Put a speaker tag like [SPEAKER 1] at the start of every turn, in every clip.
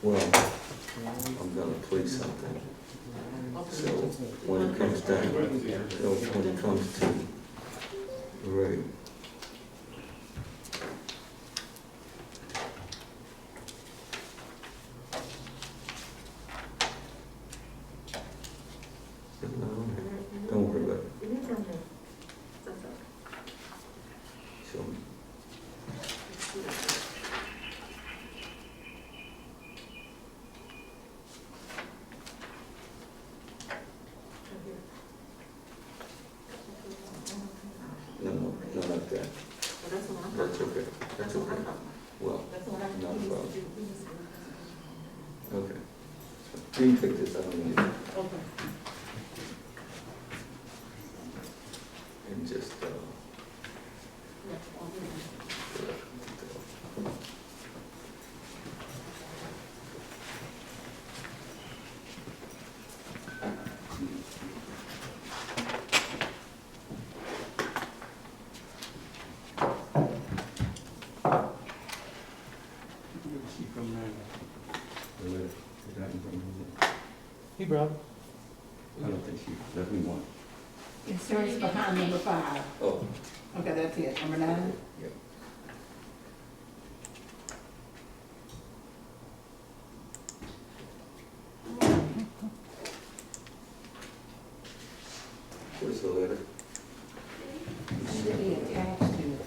[SPEAKER 1] Well, I'm gonna play something. So when it comes down, when it comes to, right. Don't worry about it. So, no, not that. That's okay. That's okay. Well, not a problem. Okay. So, you can take this, I don't need it. And just,
[SPEAKER 2] He brought.
[SPEAKER 1] I don't think she let me one.
[SPEAKER 3] Concerns behind number 5.
[SPEAKER 1] Oh,
[SPEAKER 3] Okay, that's it. Number 9.
[SPEAKER 1] yep. Where's the letter?
[SPEAKER 3] Should be attached to it.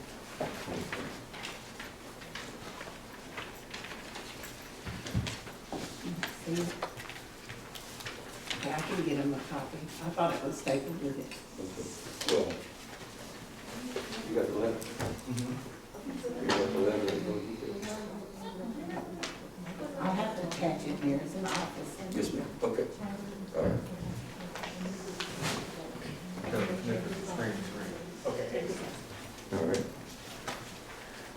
[SPEAKER 3] See? Okay, I can get him a copy. I thought it was stapled with it.
[SPEAKER 1] Okay. Well, you got the letter? You got the letter that goes with it?
[SPEAKER 3] I'll have to attach it here. It's in the office.
[SPEAKER 1] Yes, ma'am. Okay. All right. All right.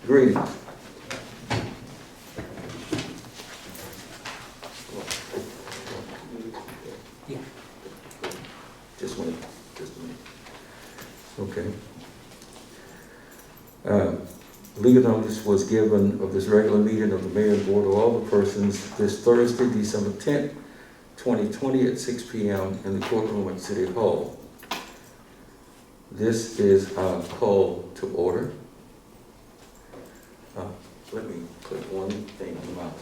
[SPEAKER 1] Greetings.
[SPEAKER 3] Yeah.
[SPEAKER 1] Just a minute. Okay. Legal notice was given of this regular meeting of the Mayor and Board of all the persons this Thursday, December 10th, 2020 at 6 p.m. in the courtroom at City Hall. This is our call to order. Let me click one thing out.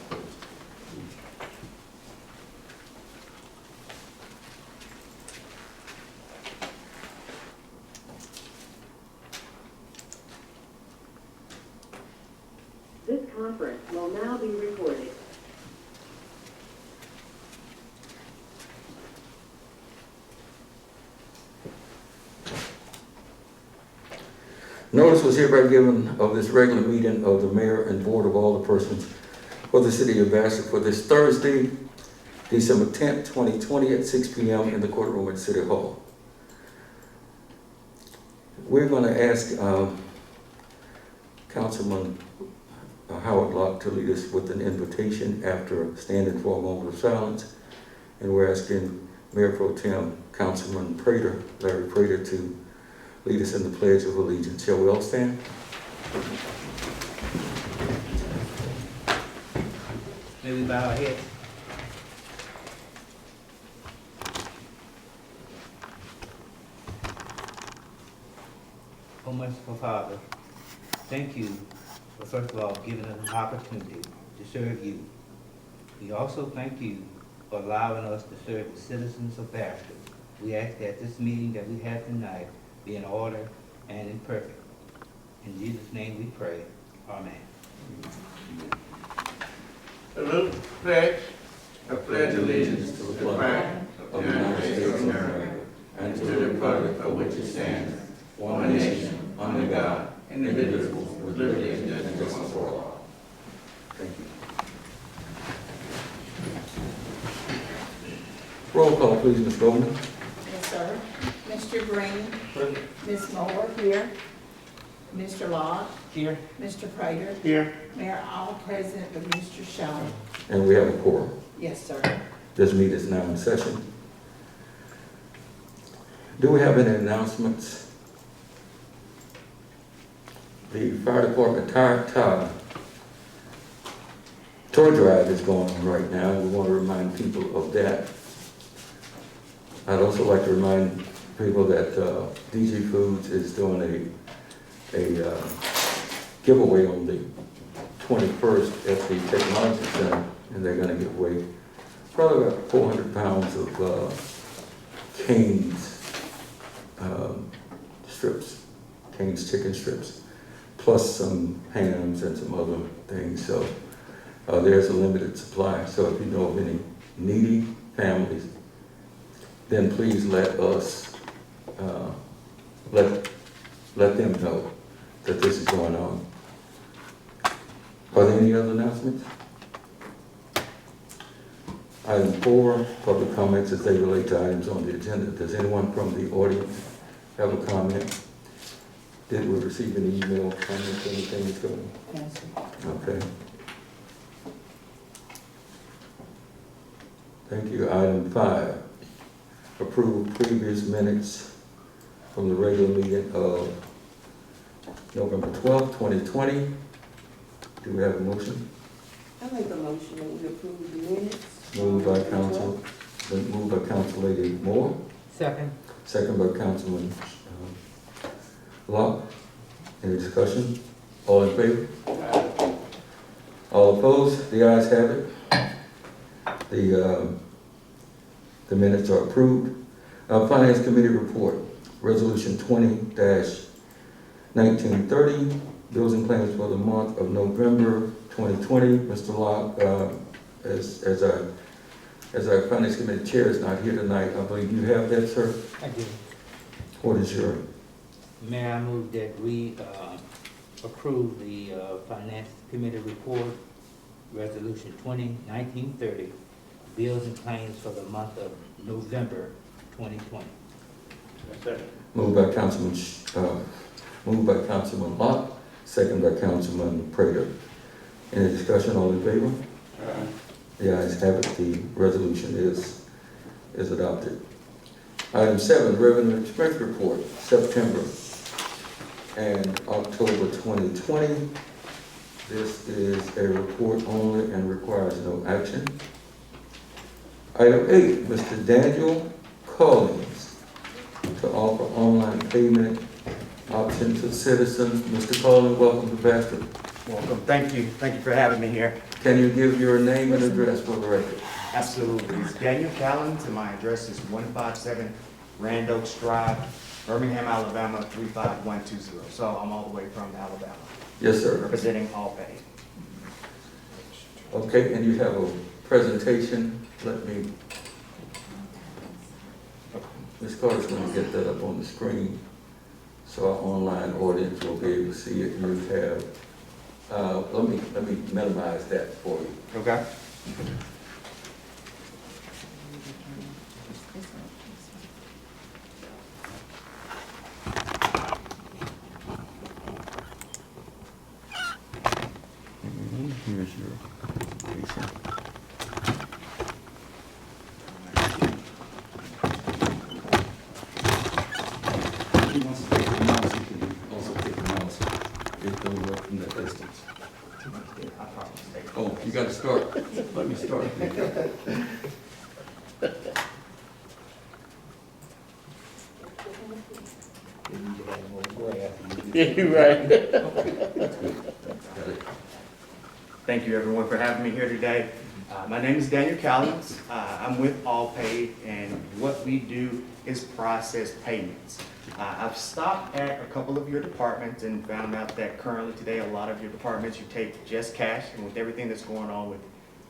[SPEAKER 4] This conference will now be recorded.
[SPEAKER 1] Notice was hereby given of this regular meeting of the Mayor and Board of all the persons for the City of Bastrop for this Thursday, December 10th, 2020 at 6 p.m. in the courtroom at City Hall. We're going to ask Councilman Howard Locke to lead us with an invitation after standing for a moment of silence. And we're asking Mayor Pro Tem Councilman Prater, Larry Prater, to lead us in the Pledge of Allegiance. Shall we all stand?
[SPEAKER 2] May we bow our heads. Oh, merciful Father, thank you for first of all giving us an opportunity to serve you. We also thank you for allowing us to serve the citizens of Bastrop. We ask that this meeting that we have tonight be in order and in perfect. In Jesus' name we pray. Amen.
[SPEAKER 5] Salute, pledge. I pledge allegiance to the
[SPEAKER 1] flag of the United States of America and to the republic for which it stands, one nation, under God, indivisible, with liberty and justice for all. Thank you. Roll call, please, Ms. Goldman.
[SPEAKER 3] Yes, sir. Mr. Green. Ms. Moore here. Mr. Locke.
[SPEAKER 2] Here.
[SPEAKER 3] Mr. Prater.
[SPEAKER 2] Here.
[SPEAKER 3] Mayor, all present but Mr. Shaw.
[SPEAKER 1] And we have a quorum.
[SPEAKER 3] Yes, sir.
[SPEAKER 1] This meeting is now in session. Do we have any announcements? The fire department toy drive is going on right now. We want to remind people of that. I'd also like to remind people that DG Foods is doing a giveaway on the 21st at the Technology Center, and they're going to give away probably about 400 pounds of Cane's strips, Cane's chicken strips, plus some hams and some other things. So there's a limited supply. So if you know of any needy families, then please let us let them know that this is going on. Are there any other announcements? Item 4, public comments as they relate to items on the agenda. Does anyone from the audience have a comment? Did we receive any email comments or anything that's going on?
[SPEAKER 3] Yes, sir.
[SPEAKER 1] Okay. Thank you. Item 5, approve previous minutes from the regular meeting of November 12th, 2020. Do we have a motion?
[SPEAKER 3] I make a motion that we approve the minutes.
[SPEAKER 1] Moved by Council Lady Moore,
[SPEAKER 2] Second.
[SPEAKER 1] second by Councilman Locke. Any discussion? All in favor? All opposed? The ayes have it. The minutes are approved. Finance Committee report, Resolution 20-1930, bills and claims for the month of November 2020. Mr. Locke, as our Finance Committee Chair is not here tonight, I believe you have that, sir?
[SPEAKER 2] I do.
[SPEAKER 1] What is your?
[SPEAKER 2] Mayor, I move that we approve the Finance Committee report, Resolution 20-1930, bills and claims for the month of November 2020.
[SPEAKER 1] Moved by Councilman Locke, second by Councilman Prater. Any discussion? All in favor? The ayes have it. The resolution is adopted. Item 7, revenue expense report, September and October 2020. This is a report only and requires no action. Item 8, Mr. Daniel Collins to offer online payment option to citizens. Mr. Collins, welcome to Bastrop.
[SPEAKER 5] Welcome. Thank you. Thank you for having me here.
[SPEAKER 1] Can you give your name and address for the record?
[SPEAKER 5] Absolutely. It's Daniel Callens, and my address is 157 Rand Oaks Drive, Birmingham, Alabama, 35120. So I'm all the way from Alabama,
[SPEAKER 1] Yes, sir.
[SPEAKER 5] representing Allpay.
[SPEAKER 1] Okay, and you have a presentation. Ms. Carter's going to get that up on the screen so our online audience will be able to see it. You have, let me minimize that for you.
[SPEAKER 5] Okay.
[SPEAKER 1] Here's your presentation. If he wants to take the mouse, he can also take the mouse. It don't work from that distance. Oh, you got to start. Let me start.
[SPEAKER 2] You're right.
[SPEAKER 5] Thank you, everyone, for having me here today. My name is Daniel Callens. I'm with Allpay, and what we do is process payments. I've stopped at a couple of your departments and found out that currently today a lot of your departments you take just cash, and with everything that's going on with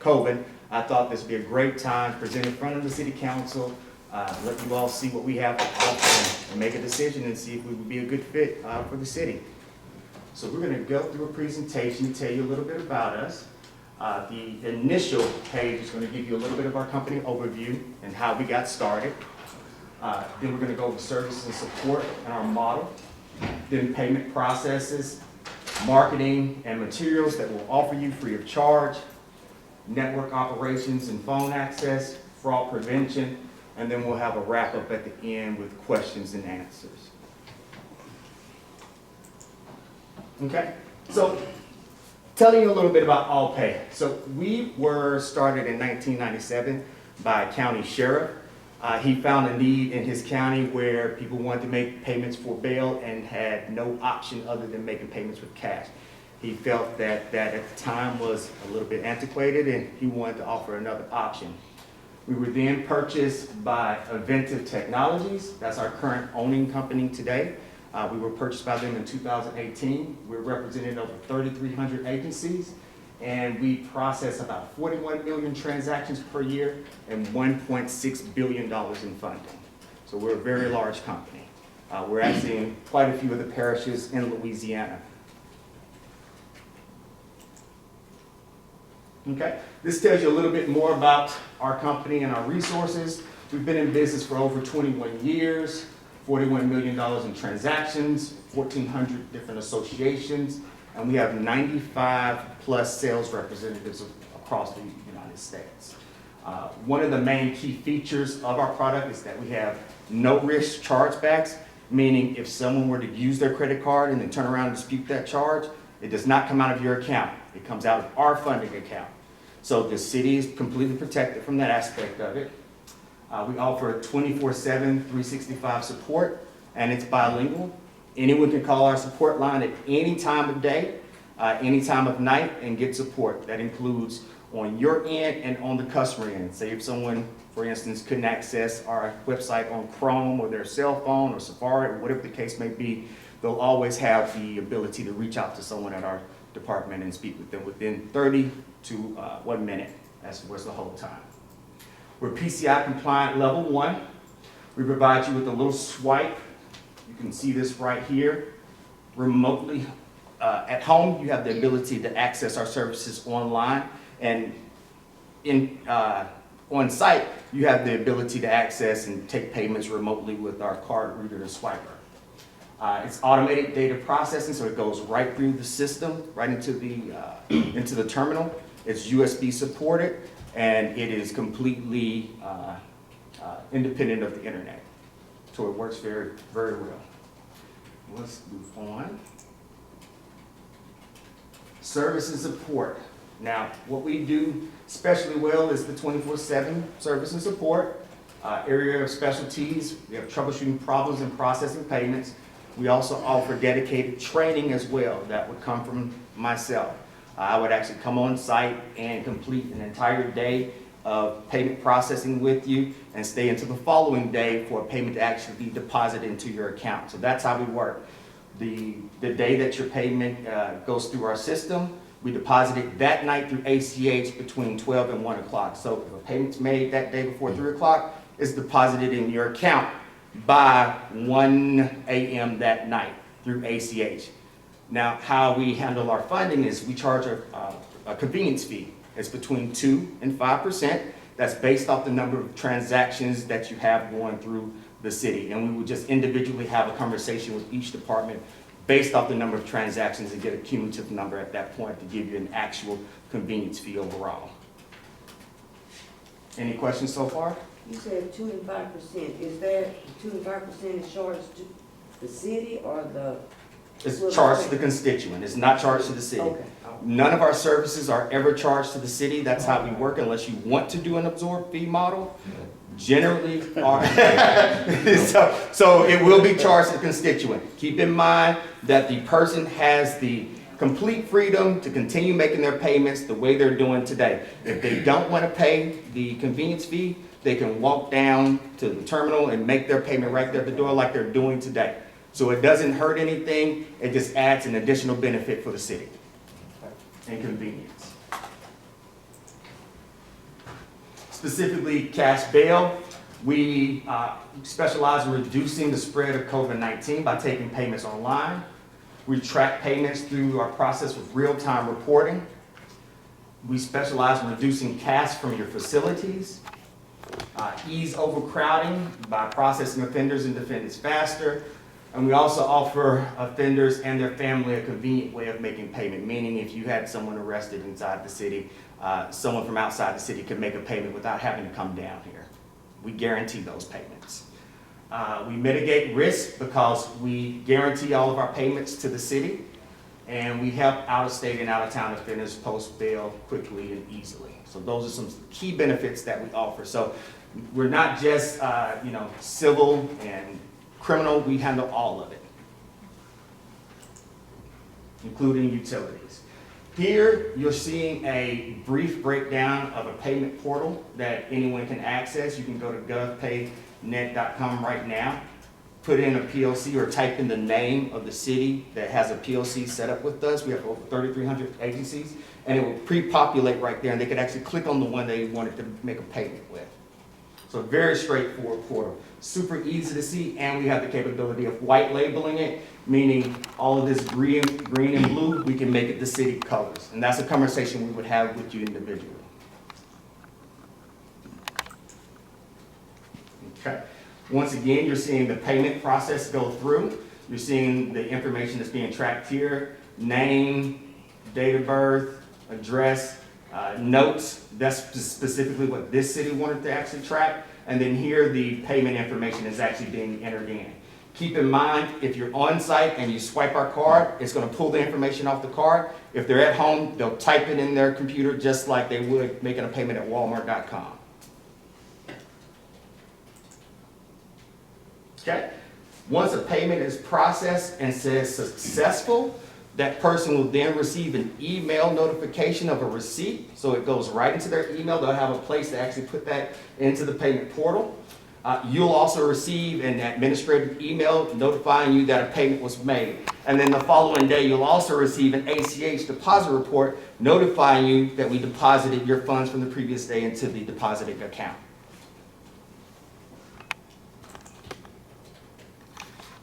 [SPEAKER 5] COVID, I thought this would be a great time to present in front of the city council, let you all see what we have to offer and make a decision and see if we would be a good fit for the city. So we're going to go through a presentation to tell you a little bit about us. The initial page is going to give you a little bit of our company overview and how we got started. Then we're going to go over services and support and our model. Then payment processes, marketing and materials that we'll offer you free of charge, network operations and phone access, fraud prevention, and then we'll have a wrap up at the end with questions and answers. Okay, so telling you a little bit about AllPay. So we were started in 1997 by a county sheriff. He found a need in his county where people wanted to make payments for bail and had no option other than making payments with cash. He felt that at the time was a little bit antiquated and he wanted to offer another option. We were then purchased by Inventive Technologies. That's our current owning company today. We were purchased by them in 2018. We're represented over 3,300 agencies, and we process about 41 million transactions per year and $1.6 billion in funding. So we're a very large company. We're actually in quite a few of the parishes in Louisiana. Okay, this tells you a little bit more about our company and our resources. We've been in business for over 21 years. $41 million in transactions, 1,400 different associations, and we have 95 plus sales representatives across the United States. One of the main key features of our product is that we have no risk chargebacks, meaning if someone were to use their credit card and then turn around and dispute that charge, it does not come out of your account. It comes out of our funding account. So the city is completely protected from that aspect of it. We offer 24/7, 365 support, and it's bilingual. Anyone can call our support line at any time of day, any time of night, and get support. That includes on your end and on the customer end. Say if someone, for instance, couldn't access our website on Chrome or their cell phone or Safari or whatever the case may be, they'll always have the ability to reach out to someone at our department and speak with them within 30 to 1 minute. That's the whole time. We're PCI compliant level 1. We provide you with a little swipe. You can see this right here. Remotely at home, you have the ability to access our services online, and on site, you have the ability to access and take payments remotely with our card reader and swiper. It's automated data processing, so it goes right through the system, right into the terminal. It's USB supported, and it is completely independent of the internet. So it works very, very well. Let's move on. Service and support. Now, what we do especially well is the 24/7 service and support. Area of specialties, we have troubleshooting problems and processing payments. We also offer dedicated training as well. That would come from myself. I would actually come on site and complete an entire day of payment processing with you and stay until the following day for a payment to actually be deposited into your account. So that's how we work. The day that your payment goes through our system, we deposit it that night through ACH between 12 and 1 o'clock. So if a payment's made that day before 3 o'clock, it's deposited in your account by 1 a.m. that night through ACH. Now, how we handle our funding is we charge a convenience fee. It's between 2% and 5%. That's based off the number of transactions that you have going through the city. And we would just individually have a conversation with each department based off the number of transactions and get a cumulative number at that point to give you an actual convenience fee overall. Any questions so far?
[SPEAKER 6] You said 2 and 5%. Is that 2 and 5% is charged to the city or the?
[SPEAKER 5] It's charged to the constituent. It's not charged to the city.
[SPEAKER 6] Okay.
[SPEAKER 5] None of our services are ever charged to the city. That's how we work unless you want to do an absorbed fee model. Generally, so it will be charged to the constituent. Keep in mind that the person has the complete freedom to continue making their payments the way they're doing today. If they don't want to pay the convenience fee, they can walk down to the terminal and make their payment right there at the door like they're doing today. So it doesn't hurt anything. It just adds an additional benefit for the city and convenience. specifically cash bail. We specialize in reducing the spread of COVID-19 by taking payments online. We track payments through our process with real-time reporting. We specialize in reducing cash from your facilities. Ease overcrowding by processing offenders and defendants faster. And we also offer offenders and their family a convenient way of making payment, meaning if you had someone arrested inside the city, someone from outside the city could make a payment without having to come down here. We guarantee those payments. We mitigate risk because we guarantee all of our payments to the city, and we help out-of-state and out-of-town offenders post bail quickly and easily. So those are some key benefits that we offer. So we're not just civil and criminal, we handle all of it, including utilities. Here, you're seeing a brief breakdown of a payment portal that anyone can access. You can go to govpaynet.com right now, put in a PLC or type in the name of the city that has a PLC set up with us. We have over 3,300 agencies, and it will pre-populate right there, and they could actually click on the one they wanted to make a payment with. So very straightforward portal, super easy to see, and we have the capability of white labeling it, meaning all of this green and blue, we can make it the city colors. And that's a conversation we would have with you individually. Okay. Once again, you're seeing the payment process go through. You're seeing the information that's being tracked here, name, date of birth, address, notes. That's specifically what this city wanted to actually track. And then here, the payment information is actually being entered in. Keep in mind, if you're on site and you swipe our card, it's going to pull the information off the card. If they're at home, they'll type it in their computer just like they would making a payment at walmart.com. Okay? Once a payment is processed and says successful, that person will then receive an email notification of a receipt. So it goes right into their email. They'll have a place to actually put that into the payment portal. You'll also receive an administrative email notifying you that a payment was made. And then the following day, you'll also receive an ACH deposit report notifying you that we deposited your funds from the previous day into the depositing account.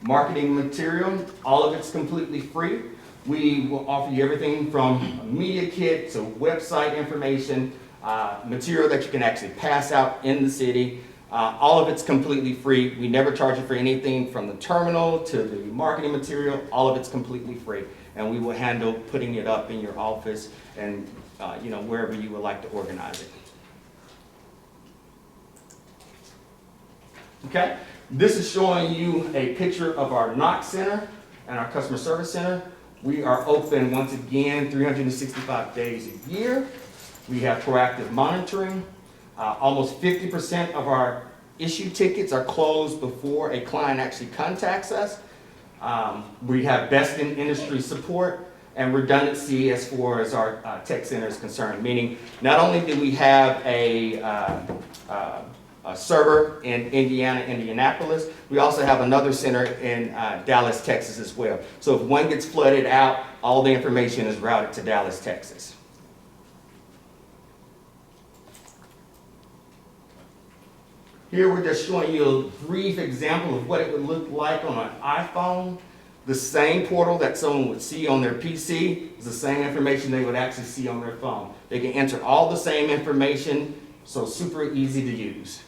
[SPEAKER 5] Marketing material, all of it's completely free. We will offer you everything from a media kit to website information, material that you can actually pass out in the city. All of it's completely free. We never charge you for anything from the terminal to the marketing material. All of it's completely free. And we will handle putting it up in your office and wherever you would like to organize it. Okay? This is showing you a picture of our NOC Center and our Customer Service Center. We are open, once again, 365 days a year. We have proactive monitoring. Almost 50% of our issue tickets are closed before a client actually contacts us. We have best in industry support and redundancy as far as our tech center is concerned, meaning not only do we have a server in Indianapolis, we also have another center in Dallas, Texas as well. So if one gets flooded out, all the information is routed to Dallas, Texas. Here we're just showing you a brief example of what it would look like on an iPhone. The same portal that someone would see on their PC is the same information they would actually see on their phone. They can enter all the same information, so super easy to use.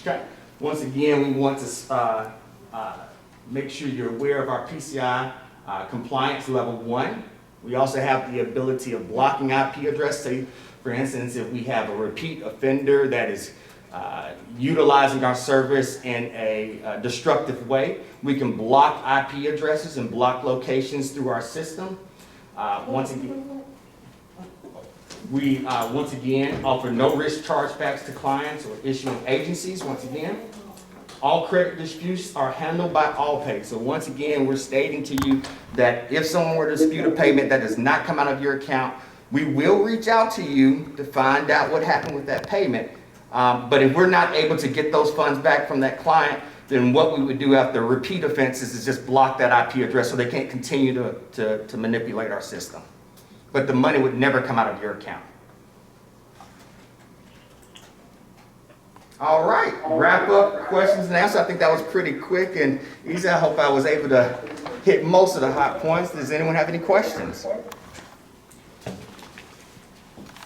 [SPEAKER 5] Okay. Once again, we want to make sure you're aware of our PCI compliance level 1. We also have the ability of blocking IP address. Say, for instance, if we have a repeat offender that is utilizing our service in a destructive way, we can block IP addresses and block locations through our system. Once again, offer no risk chargebacks to clients or issuing agencies. Once again, all credit disputes are handled by Allpay. So once again, we're stating to you that if someone were to dispute a payment that does not come out of your account, we will reach out to you to find out what happened with that payment. But if we're not able to get those funds back from that client, then what we would do after repeat offenses is just block that IP address so they can't continue to manipulate our system. but the money would never come out of your account. All right, wrap up questions and answers. I think that was pretty quick and easy. I hope I was able to hit most of the hot points. Does anyone have any questions?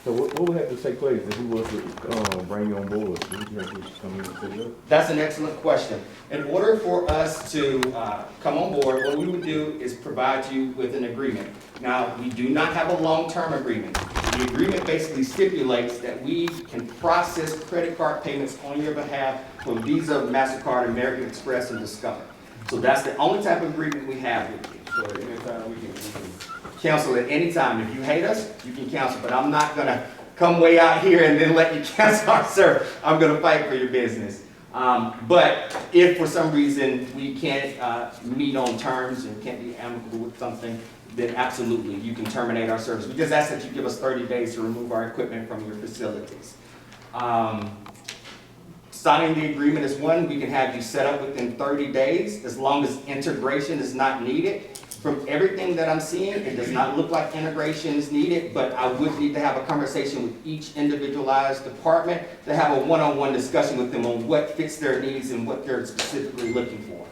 [SPEAKER 7] So what would have to take place if we was to bring you on board? Would you have to come in and set it up?
[SPEAKER 5] That's an excellent question. In order for us to come on board, what we would do is provide you with an agreement. Now, we do not have a long-term agreement. The agreement basically stipulates that we can process credit card payments on your behalf from Visa, MasterCard, American Express, and Discover. So that's the only type of agreement we have with you.
[SPEAKER 7] So anytime we can
[SPEAKER 5] Cancel at any time. If you hate us, you can cancel, but I'm not gonna come way out here and then let you cancel our service. I'm gonna fight for your business. But if for some reason we can't meet on terms and can't be amicable with something, then absolutely, you can terminate our service. We just ask that you give us 30 days to remove our equipment from your facilities. Signing the agreement is one. We can have you set up within 30 days as long as integration is not needed. From everything that I'm seeing, it does not look like integration is needed, but I would need to have a conversation with each individualized department to have a one-on-one discussion with them on what fits their needs and what they're specifically looking for.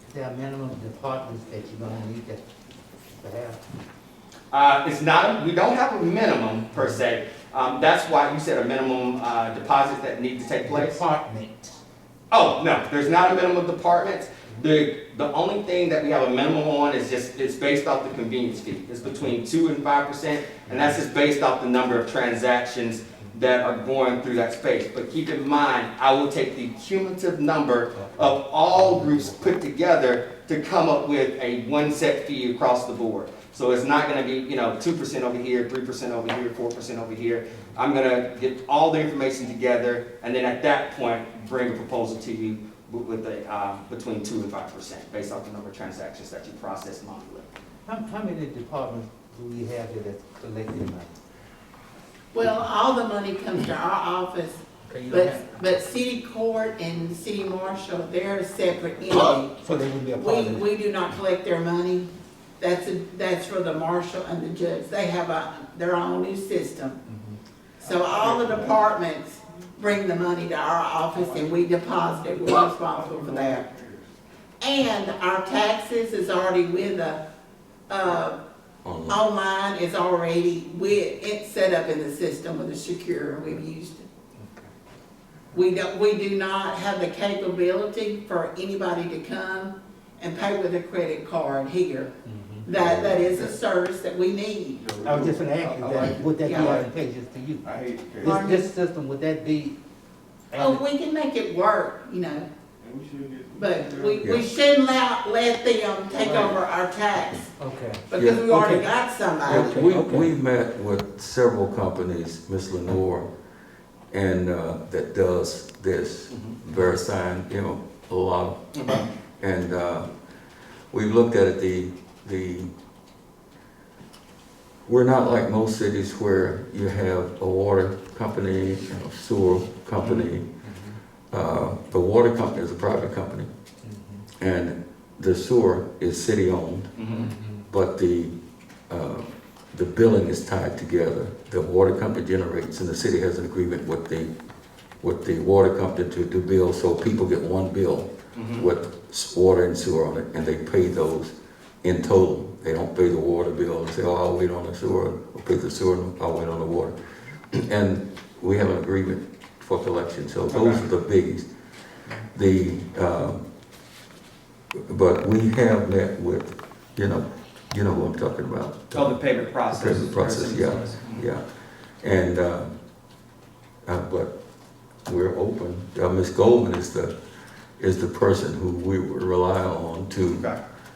[SPEAKER 2] Is there a minimum departments that you're gonna need to have?
[SPEAKER 5] It's not, we don't have a minimum per se. That's why you said a minimum deposit that needs to take place.
[SPEAKER 2] Department.
[SPEAKER 5] Oh, no, there's not a minimum department. The only thing that we have a minimum on is just, it's based off the convenience fee. It's between 2% and 5%, and that's just based off the number of transactions that are going through that space. But keep in mind, I will take the cumulative number of all groups put together to come up with a one set fee across the board. So it's not gonna be, 2% over here, 3% over here, 4% over here. I'm gonna get all the information together, and then at that point, bring a proposal to you with a, between 2% and 5%, based off the number of transactions that you process monthly.
[SPEAKER 2] How many departments do we have here that's collecting money?
[SPEAKER 3] Well, all the money comes to our office,
[SPEAKER 2] Okay, you don't have-
[SPEAKER 3] but city court and city marshal, they're a separate entity.
[SPEAKER 2] So they would be a part of it?
[SPEAKER 3] We do not collect their money. That's for the marshal and the judge. They have their own new system. So all the departments bring the money to our office and we deposit it. We're responsible for that. And our taxes is already with online is already it's set up in the system with the secure, and we've used it. We do not have the capability for anybody to come and pay with a credit card here. That is a service that we need.
[SPEAKER 2] I was just gonna ask you that, would that be
[SPEAKER 3] Yeah.
[SPEAKER 2] advantageous to you?
[SPEAKER 7] I hate to
[SPEAKER 2] This system, would that be?
[SPEAKER 3] Oh, we can make it work,
[SPEAKER 7] and we should get.
[SPEAKER 3] but we shouldn't let them take over our tax
[SPEAKER 2] Okay.
[SPEAKER 3] because we already
[SPEAKER 2] Okay.
[SPEAKER 3] got somebody.
[SPEAKER 1] We've met with several companies, Ms. Lenore, and that does this, VeriSign, a lot. And we've looked at it, we're not like most cities where you have a water company, sewer company. The water company is a private company, and the sewer is city-owned, but the billing is tied together. The water company generates, and the city has an agreement with the water company to do bills, so people get one bill with water and sewer on it, and they pay those in total. They don't pay the water bill and say, oh, I'll wait on the sewer, or pay the sewer, and I'll wait on the water. And we have an agreement for collection, so those are the biggies. But we have met with, you know who I'm talking about.
[SPEAKER 5] Oh, the payment process.
[SPEAKER 1] Payment process, yeah. And, but we're open. Ms. Goldman is the person who we would rely on to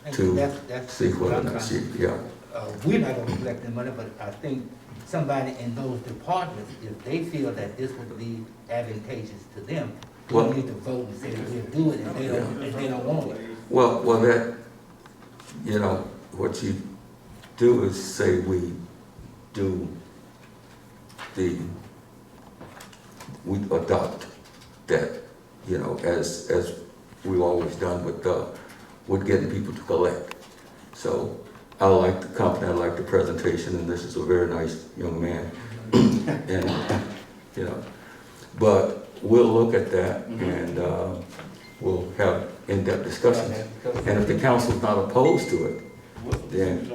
[SPEAKER 2] That's
[SPEAKER 1] see
[SPEAKER 2] what
[SPEAKER 1] whether or
[SPEAKER 2] I'm
[SPEAKER 1] not
[SPEAKER 2] trying
[SPEAKER 1] she,
[SPEAKER 2] to. We're not gonna collect the money, but I think somebody in those departments, if they feel that this would be advantageous to them, we
[SPEAKER 1] Well-
[SPEAKER 2] need to vote and say we'll do it, and they don't want it.
[SPEAKER 1] well, that, what you do is say we do we adopt that, as we've always done with getting people to collect. So I like the company, I like the presentation, and this is a very nice young man. And, you know, but we'll look at that and we'll have in-depth discussions. And if the council's not opposed to it, then,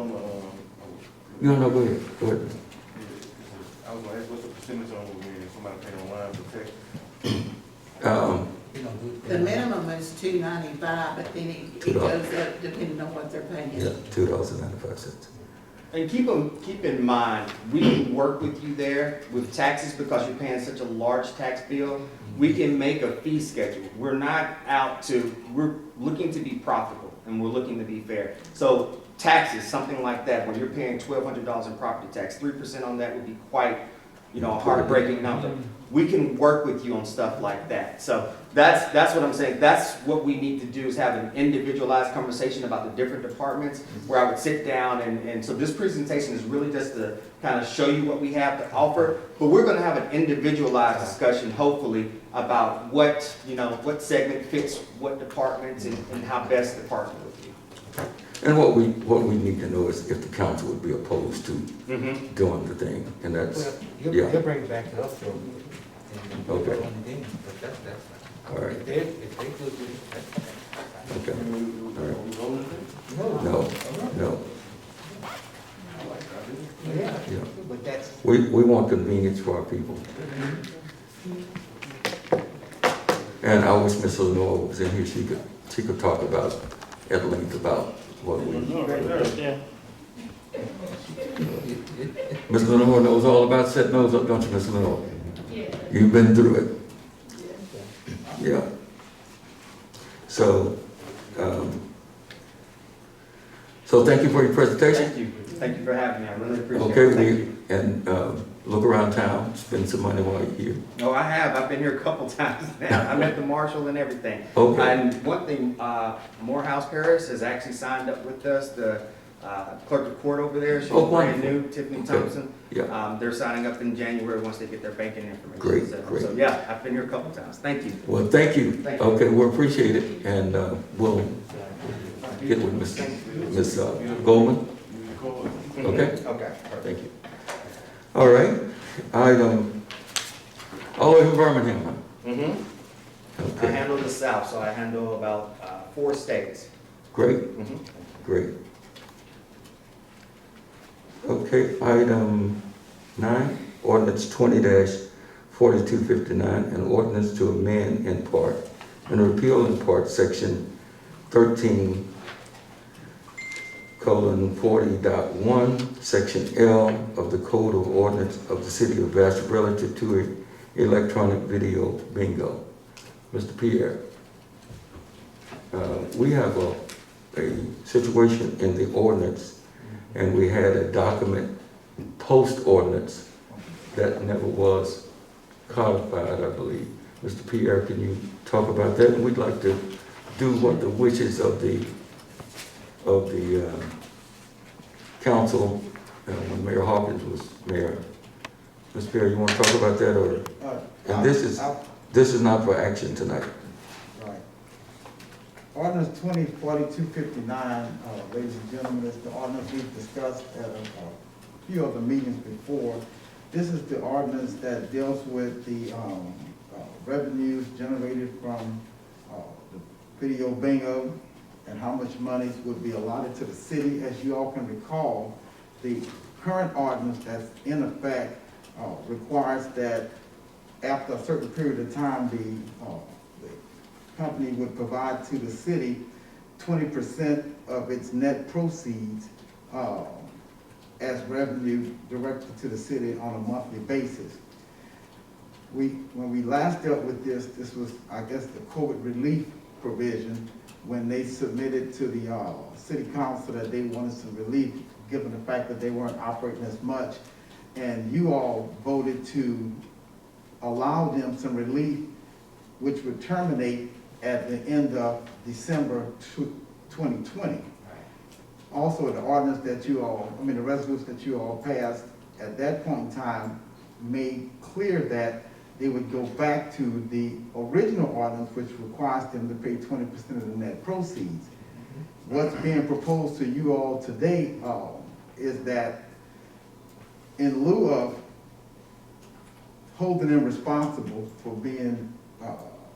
[SPEAKER 1] no, go ahead, go ahead.
[SPEAKER 7] I was gonna ask, what's the percentage on when somebody pay online for text?
[SPEAKER 3] The minimum is $2.95, but then it
[SPEAKER 1] $2.
[SPEAKER 3] goes up depending on what they're paying.
[SPEAKER 1] Yeah, $2.95.
[SPEAKER 5] And keep in mind, we can work with you there with taxes because you're paying such a large tax bill. We can make a fee schedule. We're we're looking to be profitable and we're looking to be fair. So taxes, something like that, when you're paying $1,200 in property tax, 3% on that would be quite, a heartbreaking number. We can work with you on stuff like that. So that's what I'm saying. That's what we need to do, is have an individualized conversation about the different departments where I would sit down and so this presentation is really just to kind of show you what we have to offer, but we're going to have an individualized discussion hopefully about what segment fits what departments and how best to partner with you.
[SPEAKER 1] And what we need to know is if the council would be opposed to doing the thing, and that's,
[SPEAKER 2] He'll bring it back to us, so.
[SPEAKER 1] Okay.
[SPEAKER 2] But that's fine.
[SPEAKER 1] all right,
[SPEAKER 2] If they could do it, that's
[SPEAKER 1] okay, all right.
[SPEAKER 2] No.
[SPEAKER 1] No,
[SPEAKER 2] Yeah,
[SPEAKER 1] yeah.
[SPEAKER 2] but that's.
[SPEAKER 1] We want convenience for our people. And I wish Miss Lenore was in here, she could talk about, at length about what we. Miss Lenore knows all about setting those up, don't you, Miss Lenore? Yeah. You've been through it. Yeah. So, so thank you for your presentation.
[SPEAKER 5] Thank you. Thank you for having me. I really appreciate
[SPEAKER 1] Okay,
[SPEAKER 5] it. Thank you.
[SPEAKER 1] and look around town, spend some money while you're here.
[SPEAKER 5] Oh, I have. I've been here a couple times now. I met the marshal and everything.
[SPEAKER 1] Okay.
[SPEAKER 5] And one thing, Morehouse Paris has actually signed up with us. The clerk of court over there, she's brand
[SPEAKER 1] wonderful.
[SPEAKER 5] new, Tiffany
[SPEAKER 1] Okay.
[SPEAKER 5] Thompson.
[SPEAKER 1] Yeah.
[SPEAKER 5] They're signing up in January once they get their banking information.
[SPEAKER 1] Great,
[SPEAKER 5] set up.
[SPEAKER 1] great.
[SPEAKER 5] So yeah, I've been here a couple times. Thank you.
[SPEAKER 1] Well, thank you.
[SPEAKER 5] Thank you.
[SPEAKER 1] Okay, we appreciate it, and we'll get with Miss Goldman. Okay?
[SPEAKER 5] Okay.
[SPEAKER 1] Thank you. All right, item, all the way from Birmingham, huh?
[SPEAKER 5] I
[SPEAKER 1] Okay,
[SPEAKER 5] handle the South, so I handle about 4 states.
[SPEAKER 1] great, great. Okay, item 9, ordinance 20-4259, an ordinance to amend in part and repeal in part section 13:40.1, section L of the Code of Ordinance of the City of Bastrop relative to electronic video bingo. Mr. Pierre, we have a situation in the ordinance, and we had a document post-ordinance that never was codified, I believe. Mr. Pierre, can you talk about that? And we'd like to do what the wishes of the council, when Mayor Hawkins was mayor. Mr. Pierre, you want to talk about that, or? And this is not for action tonight.
[SPEAKER 8] Right. Ordinance 20-4259, ladies and gentlemen, is the ordinance we've discussed at a few of the meetings before. This is the ordinance that deals with the revenues generated from the video bingo and how much money would be allotted to the city. As you all can recall, the current ordinance that's in effect requires that after a certain period of time, the company would provide to the city 20% of its net proceeds as revenue directed to the city on a monthly basis. When we last dealt with this was, I guess, the COVID relief provision, when they submitted to the city council that they wanted some relief, given the fact that they weren't operating as much. And you all voted to allow them some relief, which would terminate at the end of December 2020. Also, the ordinance that the resolution that you all passed at that point in time made clear that they would go back to the original ordinance, which requires them to pay 20% of the net proceeds. what's being proposed to you all today, is that in lieu of holding them responsible for being,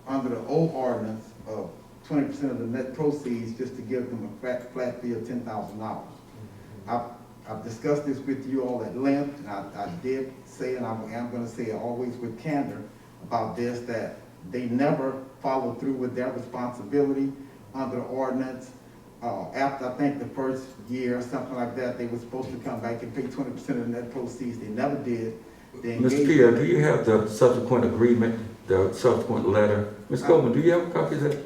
[SPEAKER 8] under the old ordinance of 20% of the net proceeds, just to give them a flat fee of $10,000. I've discussed this with you all at length, and I did say, and I am gonna say always with candor about this, that they never followed through with their responsibility under the ordinance. After, I think, the first year or something like that, they were supposed to come back and pay 20% of the net proceeds. They never did. They
[SPEAKER 1] Mr.
[SPEAKER 8] engaged-
[SPEAKER 1] Pierre, do you have the subsequent agreement, the subsequent letter? Ms. Goldman, do you have a copy of that?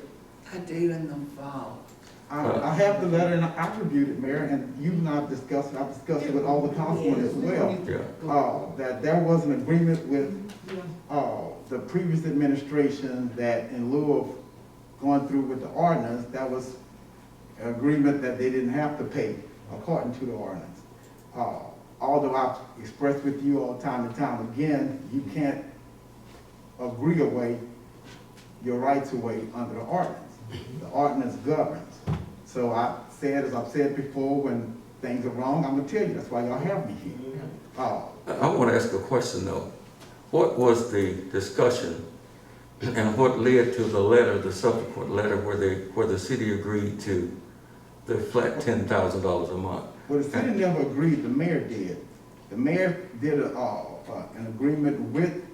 [SPEAKER 3] I do in the fall.
[SPEAKER 8] I have the letter, and I've reviewed it, Mayor, and you and I've discussed it with all the councilmen as well.
[SPEAKER 1] Yeah.
[SPEAKER 8] That there was an agreement with, the previous administration that in lieu of going through with the ordinance, that was an agreement that they didn't have to pay according to the ordinance. Although I've expressed with you all time and time again, you can't agree away your rights away under the ordinance. The ordinance governs. So I said, as I've said before, when things are wrong, I'm gonna tell you, that's why y'all have me here.
[SPEAKER 1] I want to ask a question though. What was the discussion and what led to the letter, the subsequent letter where the city agreed to the flat $10,000 a month?
[SPEAKER 8] Well, the city never agreed, the mayor did. The mayor did an agreement with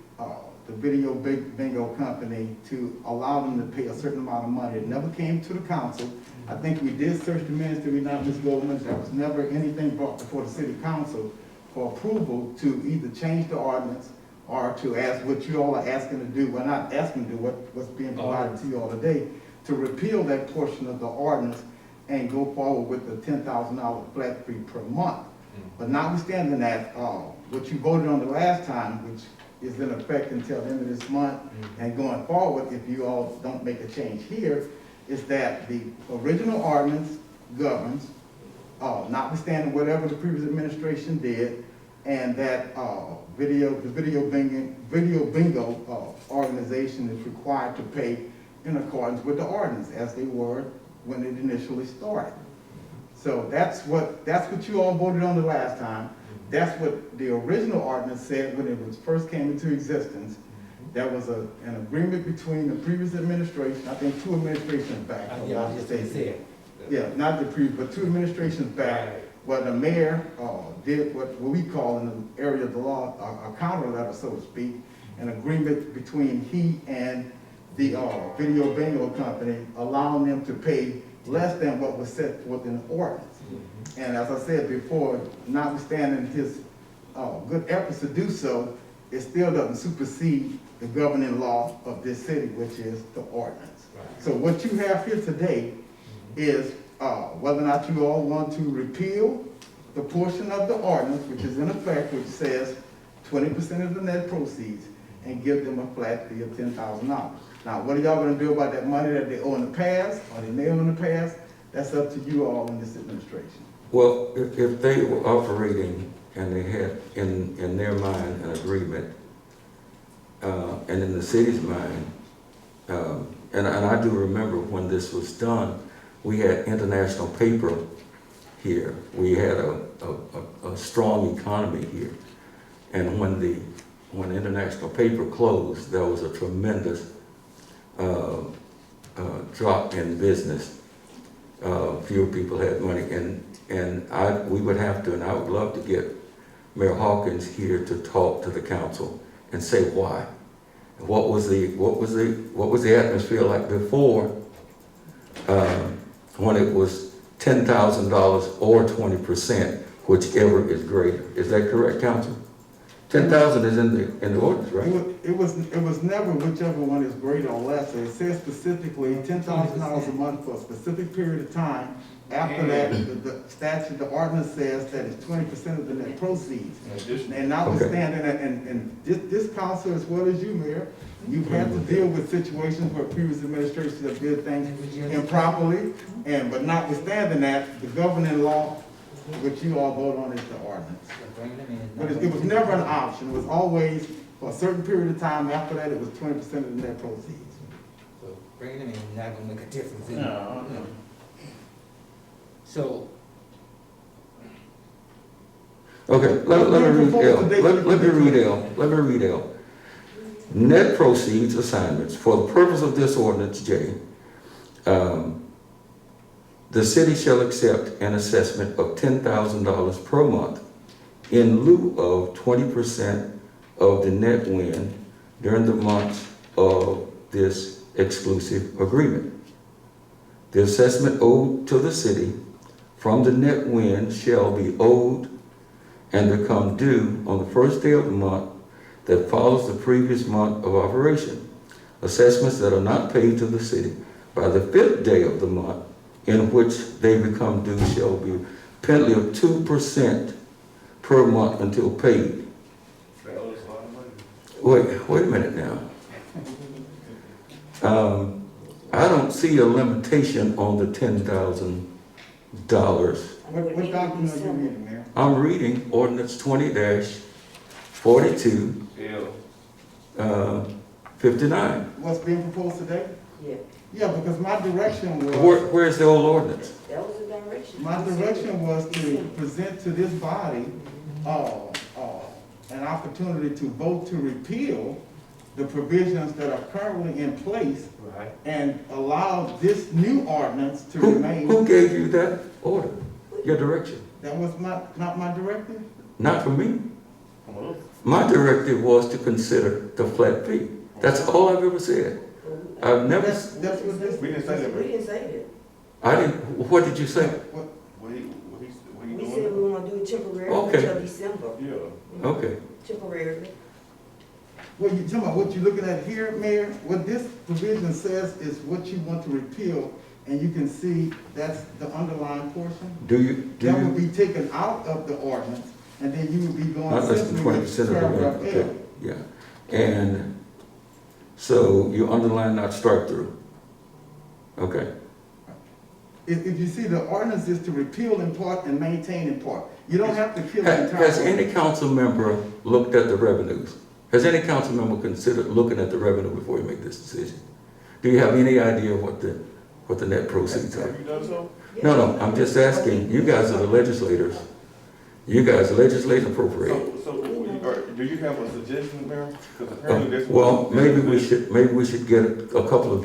[SPEAKER 8] the video bingo company to allow them to pay a certain amount of money. It never came to the council. I think we did search the minutes, did we not, Ms. Goldman? There was never anything brought before the city council for approval to either change the ordinance or to ask what you all are asking to do. We're not asking to do what's being provided to you all today, to repeal that portion of the ordinance and go forward with the $10,000 flat fee per month. But notwithstanding that, what you voted on the last time, which is in effect until the end of this month, and going forward, if you all don't make a change here, is that the original ordinance governs, notwithstanding whatever the previous administration did, and that the video bingo organization is required to pay in accordance with the ordinance as they were when it initially started. So that's what you all voted on the last time. That's what the original ordinance said when it was first came into existence. There was an agreement between the previous administration, I think 2 administrations back. Yeah, not the previous, but 2 administrations back, where the mayor did what we call in the area of the law, a counter letter, so to speak, an agreement between he and the video bingo company, allowing them to pay less than what was set forth in the ordinance. And as I said before, notwithstanding his good efforts to do so, it still doesn't supersede the governing law of this city, which is the ordinance. So what you have here today is whether or not you all want to repeal the portion of the ordinance, which is in effect, which says 20% of the net proceeds, and give them a flat fee of $10,000. Now, what are y'all gonna do about that money that they owe in the past, or they may owe in the past? That's up to you all in this administration.
[SPEAKER 1] Well, if they were operating and they had in their mind an agreement, and in the city's mind, and I do remember when this was done, we had international paper here. We had a strong economy here. And when international paper closed, there was a tremendous drop in business. Fewer people had money, and we would have to, and I would love to get Mayor Hawkins here to talk to the council and say why. What was the atmosphere like before, when it was $10,000 or 20%, whichever is greater? Is that correct, council? 10,000 is in the ordinance, right?
[SPEAKER 8] It was never whichever one is greater or less. It says specifically $10,000 a month for a specific period of time. After that, the statute, the ordinance says that it's 20% of the net proceeds. And notwithstanding that, and this council as well as you, Mayor, you've had to deal with situations where previous administrations have did things improperly. But notwithstanding that, the governing law, which you all vote on, is the ordinance. But it was never an option. It was always for a certain period of time. After that, it was 20% of the net proceeds.
[SPEAKER 9] So bringing them in is not gonna make a difference.
[SPEAKER 5] No.
[SPEAKER 2] So,
[SPEAKER 1] Okay, let me read L. Let me read L. Let me read L. Net proceeds assignments, for the purpose of this ordinance, J, the city shall accept an assessment of $10,000 per month in lieu of 20% of the net win during the months of this exclusive agreement. The assessment owed to the city from the net win shall be owed and become due on the first day of the month that follows the previous month of operation. Assessments that are not paid to the city by the 5th day of the month in which they become due shall be a penalty of 2% per month until paid. Wait a minute now. I don't see a limitation on the $10,000.
[SPEAKER 8] What document are you reading, Mayor?
[SPEAKER 1] I'm reading ordinance 20-42, 59.
[SPEAKER 8] What's being proposed today?
[SPEAKER 6] Yeah,
[SPEAKER 8] Yeah, because my direction was,
[SPEAKER 1] Where's the old ordinance?
[SPEAKER 6] that was the direction.
[SPEAKER 8] my direction was to present to this body, an opportunity to vote to repeal the provisions that are currently in place
[SPEAKER 2] right,
[SPEAKER 8] and allow this new ordinance to
[SPEAKER 1] Who
[SPEAKER 8] remain.
[SPEAKER 1] gave you that order, your direction?
[SPEAKER 8] That was not my directive?
[SPEAKER 1] Not for me. My directive was to consider the flat fee. That's all I've ever said. I've never,
[SPEAKER 8] That's what this.
[SPEAKER 7] We didn't say that,
[SPEAKER 6] We didn't say that.
[SPEAKER 1] I didn't, what did you say?
[SPEAKER 8] What-
[SPEAKER 6] We said we want to do it temporarily
[SPEAKER 1] Okay.
[SPEAKER 6] until December,
[SPEAKER 7] Yeah.
[SPEAKER 1] Okay,
[SPEAKER 6] temporarily.
[SPEAKER 8] What you talking about, what you're looking at here, Mayor, what this provision says is what you want to repeal, and you can see that's the underlying portion.
[SPEAKER 1] do you,
[SPEAKER 8] That would be taken out of the ordinance, and then you would be going
[SPEAKER 1] not less than
[SPEAKER 8] simply
[SPEAKER 1] 20%
[SPEAKER 8] with
[SPEAKER 1] of the
[SPEAKER 8] paragraph
[SPEAKER 1] okay,
[SPEAKER 8] L.
[SPEAKER 1] yeah. And so you underline not strike through. Okay,
[SPEAKER 8] If you see, the ordinance is to repeal in part and maintain in part. You don't have to kill the entire.
[SPEAKER 1] has any
[SPEAKER 8] ordinance.
[SPEAKER 1] council member looked at the revenues? Has any council member considered looking at the revenue before you make this decision? Do you have any idea what the net proceeds are?
[SPEAKER 7] Have you done so?
[SPEAKER 1] No, I'm just asking, you guys are the legislators. You guys legislate and appropriate.
[SPEAKER 7] Do you have a suggestion, Mayor? Because apparently this.
[SPEAKER 1] Well, maybe we should get a couple of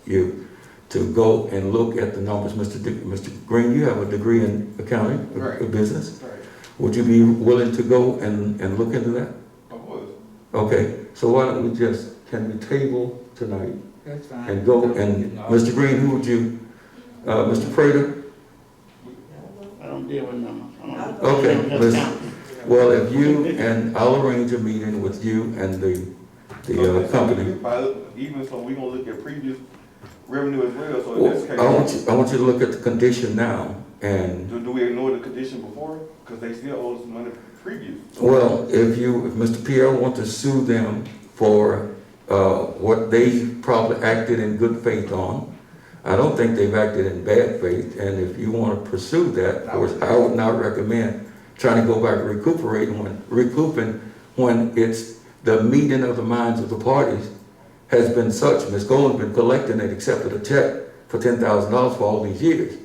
[SPEAKER 1] you to go and look at the numbers. Mr. Green, you have a degree in accounting,
[SPEAKER 7] Right.
[SPEAKER 1] business.
[SPEAKER 7] Right,
[SPEAKER 1] Would you be willing to go and look into that?
[SPEAKER 7] I was.
[SPEAKER 1] Okay, so why don't we can we table tonight
[SPEAKER 2] that's fine.
[SPEAKER 1] and go, and Mr. Green, who would you, Mr. Prater?
[SPEAKER 9] I don't deal with numbers.
[SPEAKER 1] Okay, well, if you, and I'll arrange a meeting with you and the company.
[SPEAKER 7] Even so, we gonna look at previous revenue as well, so in
[SPEAKER 1] Well,
[SPEAKER 7] this case.
[SPEAKER 1] I want you to look at the condition now, and,
[SPEAKER 7] Do we ignore the condition before? Because they still owe us money previous.
[SPEAKER 1] well, if Mr. Pierre wants to sue them for what they probably acted in good faith on, I don't think they've acted in bad faith, and if you want to pursue that, of course, I would not recommend trying to go back and recouping when it's the meeting of the minds of the parties has been such. Ms. Gold's been collecting and accepted a check for $10,000 for all these years.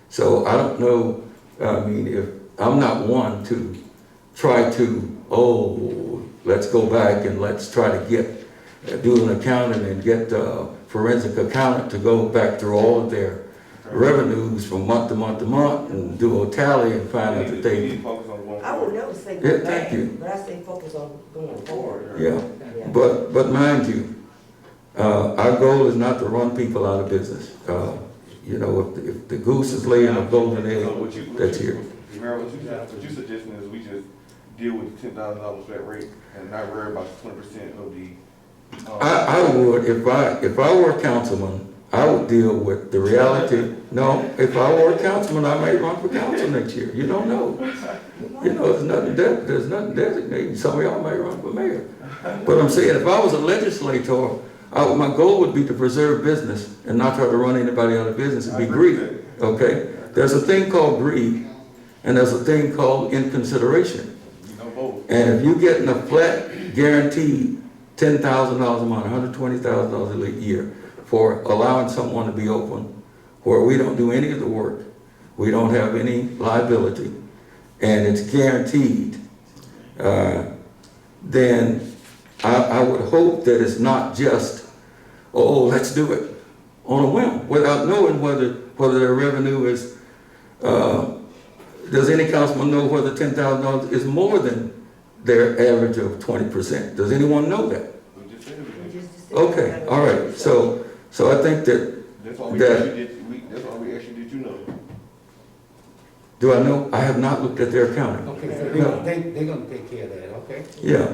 [SPEAKER 1] So I don't know, I mean, if, I'm not one to try to, let's go back and let's try to do an accounting and get a forensic accountant to go back through all of their revenues from month to month to month and do a tally and find out that
[SPEAKER 7] We
[SPEAKER 1] they,
[SPEAKER 7] need to focus on going
[SPEAKER 6] I would
[SPEAKER 7] forward.
[SPEAKER 6] never say
[SPEAKER 1] Yeah,
[SPEAKER 6] go
[SPEAKER 1] thank
[SPEAKER 6] back,
[SPEAKER 1] you.
[SPEAKER 6] but I say focus on going forward.
[SPEAKER 1] yeah.
[SPEAKER 6] Yeah.
[SPEAKER 1] But mind you, our goal is not to run people out of business. You know, if the goose is laying a golden
[SPEAKER 7] So
[SPEAKER 1] egg, that's here.
[SPEAKER 7] Mayor, what you suggesting is we just deal with the $10,000 flat rate and not worry about the 20% of the.
[SPEAKER 1] I would, if I were a councilman, I would deal with the reality. No, if I were a councilman, I might run for council next year. You don't know. You know, there's nothing designated. Some of y'all might run for mayor. But I'm saying, if I was a legislator, my goal would be to preserve business and not try to run anybody out of business and be greedy, okay? There's a thing called greed, and there's a thing called inconsideration. And if you're getting a flat guaranteed $10,000 a month, $120,000 a year for allowing someone to be open, where we don't do any of the work, we don't have any liability, and it's guaranteed, then I would hope that it's not just, oh, let's do it on a whim, without knowing whether their revenue is, does any councilman know whether $10,000 is more than their average of 20%? Does anyone know that?
[SPEAKER 7] We just said it.
[SPEAKER 6] We just-
[SPEAKER 1] Okay, all right, so I think that,
[SPEAKER 7] That's all we
[SPEAKER 1] That-
[SPEAKER 7] actually did, that's all we actually did, you know.
[SPEAKER 1] do I know? I have not looked at their accounting.
[SPEAKER 2] Okay, so
[SPEAKER 1] No.
[SPEAKER 2] they're gonna take care of that, okay?
[SPEAKER 1] Yeah,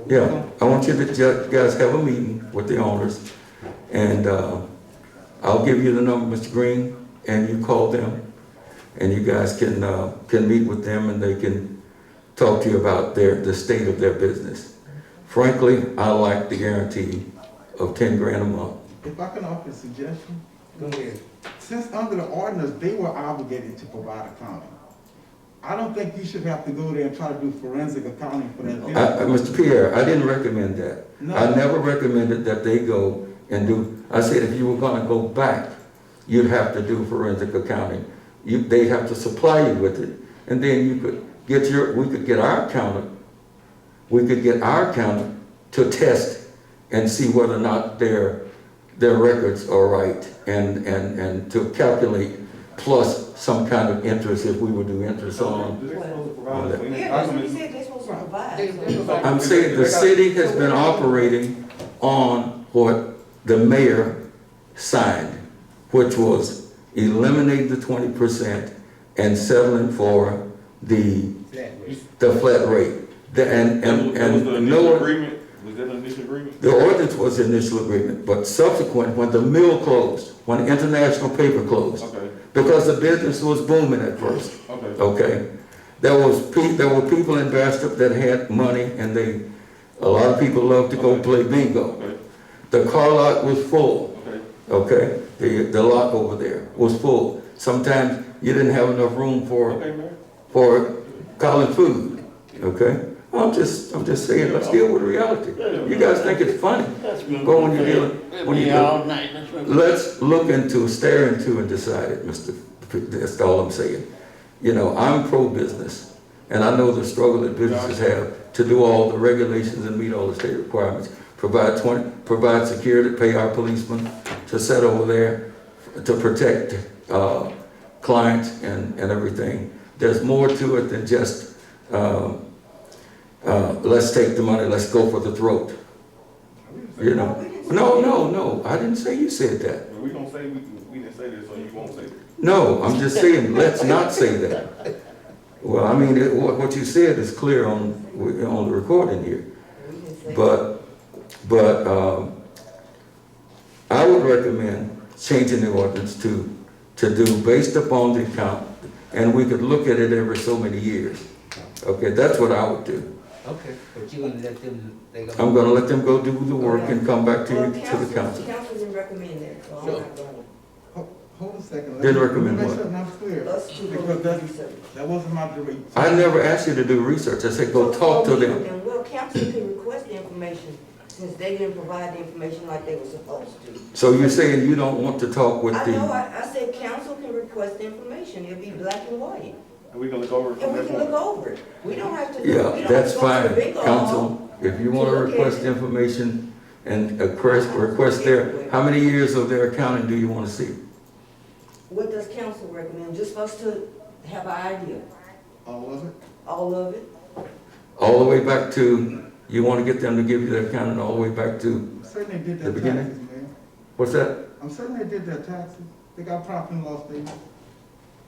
[SPEAKER 1] yeah, I want you to guys have a meeting with the owners, and, I'll give you the number, Mr. Green, and you call them, and you guys can meet with them, and they can talk to you about the state of their business. Frankly, I like the guarantee of 10 grand a month.
[SPEAKER 8] If I can offer a suggestion,
[SPEAKER 2] Go ahead.
[SPEAKER 8] since under the ordinance, they were obligated to provide accounting. I don't think you should have to go there and try to do forensic accounting for that business.
[SPEAKER 1] Mr. Pierre, I didn't recommend that.
[SPEAKER 8] No.
[SPEAKER 1] I never recommended that they go and do, I said if you were gonna go back, you'd have to do forensic accounting. They have to supply you with it, and then you could we could get our accountant to test and see whether or not their records are right, and to calculate plus some kind of interest if we would do interest on.
[SPEAKER 7] They're supposed to provide us any
[SPEAKER 6] Yeah, that's what he
[SPEAKER 7] documents.
[SPEAKER 6] said, they're supposed to provide. so-
[SPEAKER 1] I'm saying the city has been operating on what the mayor signed, which was eliminate the 20% and settling for the flat rate. And
[SPEAKER 7] That was the initial
[SPEAKER 1] no,
[SPEAKER 7] agreement, was that an initial agreement?
[SPEAKER 1] the ordinance was the initial agreement, but subsequent, when the mill closed, when International Paper closed,
[SPEAKER 7] Okay,
[SPEAKER 1] because the business was booming at first,
[SPEAKER 7] okay.
[SPEAKER 1] okay? There were people in Bastrop that had money, and a lot of people loved to go
[SPEAKER 7] Okay.
[SPEAKER 1] play bingo.
[SPEAKER 7] Okay,
[SPEAKER 1] The car lot was full,
[SPEAKER 7] okay,
[SPEAKER 1] okay? The lot over there was full. Sometimes you didn't have enough room
[SPEAKER 7] okay, man.
[SPEAKER 1] for calling food, okay? I'm just saying, let's deal with reality. You guys think it's funny,
[SPEAKER 9] That's good.
[SPEAKER 1] but when you're dealing, when
[SPEAKER 9] Be
[SPEAKER 1] you
[SPEAKER 9] all night, that's what.
[SPEAKER 1] let's look into, stare into and decide it, Mr. That's all I'm saying. You know, I'm pro-business, and I know the struggle that businesses have to do all the regulations and meet all the state requirements. Provide security, pay our policemen to sit over there to protect, clients and everything. There's more to it than just, let's take the money, let's go for the throat. You know, no, I didn't say you said that.
[SPEAKER 7] We don't say, we didn't say this, so you won't say it.
[SPEAKER 1] No, I'm just saying, let's not say that. Well, I mean, what you said is clear on the recording here.
[SPEAKER 6] We can say-
[SPEAKER 1] But I would recommend changing the ordinance to do based upon the account, and we could look at it every so many years. Okay, that's what I would do.
[SPEAKER 2] Okay, but you're gonna let them,
[SPEAKER 1] I'm gonna let them go do the work and come back to
[SPEAKER 6] Well,
[SPEAKER 1] you, to the council.
[SPEAKER 6] Council didn't recommend that, so I'm
[SPEAKER 2] Sure.
[SPEAKER 6] not going.
[SPEAKER 8] Hold a second. Let
[SPEAKER 1] Didn't
[SPEAKER 8] me-
[SPEAKER 1] recommend
[SPEAKER 8] Make
[SPEAKER 1] what?
[SPEAKER 8] sure I'm clear,
[SPEAKER 6] Us to go
[SPEAKER 8] because
[SPEAKER 6] do research.
[SPEAKER 8] that wasn't my direction.
[SPEAKER 1] I never asked you to do research. I said, go
[SPEAKER 6] So
[SPEAKER 1] talk to
[SPEAKER 6] meet with
[SPEAKER 1] them.
[SPEAKER 6] Well, council can request the information, since they didn't provide the information like they were supposed to.
[SPEAKER 1] So you're saying you don't want to talk with
[SPEAKER 6] I know,
[SPEAKER 1] the,
[SPEAKER 6] I said council can request the information, it'll be black and white,
[SPEAKER 7] And we can look over it
[SPEAKER 6] and
[SPEAKER 7] from
[SPEAKER 6] we
[SPEAKER 7] that
[SPEAKER 6] can look
[SPEAKER 7] point.
[SPEAKER 6] over it. We don't have to, we
[SPEAKER 1] yeah,
[SPEAKER 6] don't have
[SPEAKER 1] that's
[SPEAKER 6] to go to the
[SPEAKER 1] fine,
[SPEAKER 6] bingo hall.
[SPEAKER 1] council. If you want to
[SPEAKER 6] Look at
[SPEAKER 1] request
[SPEAKER 6] it.
[SPEAKER 1] information and request their, how many years of their accounting do you want to see?
[SPEAKER 6] What does council recommend, just for us to have an idea,
[SPEAKER 8] All of it?
[SPEAKER 6] all of it?
[SPEAKER 1] All the way back to, you want to get them to give you their accounting all the way back to,
[SPEAKER 8] Certainly did
[SPEAKER 1] The
[SPEAKER 8] their
[SPEAKER 1] beginning?
[SPEAKER 8] taxes, man.
[SPEAKER 1] what's that?
[SPEAKER 8] I'm certain they did their taxes. They got profit and loss statements.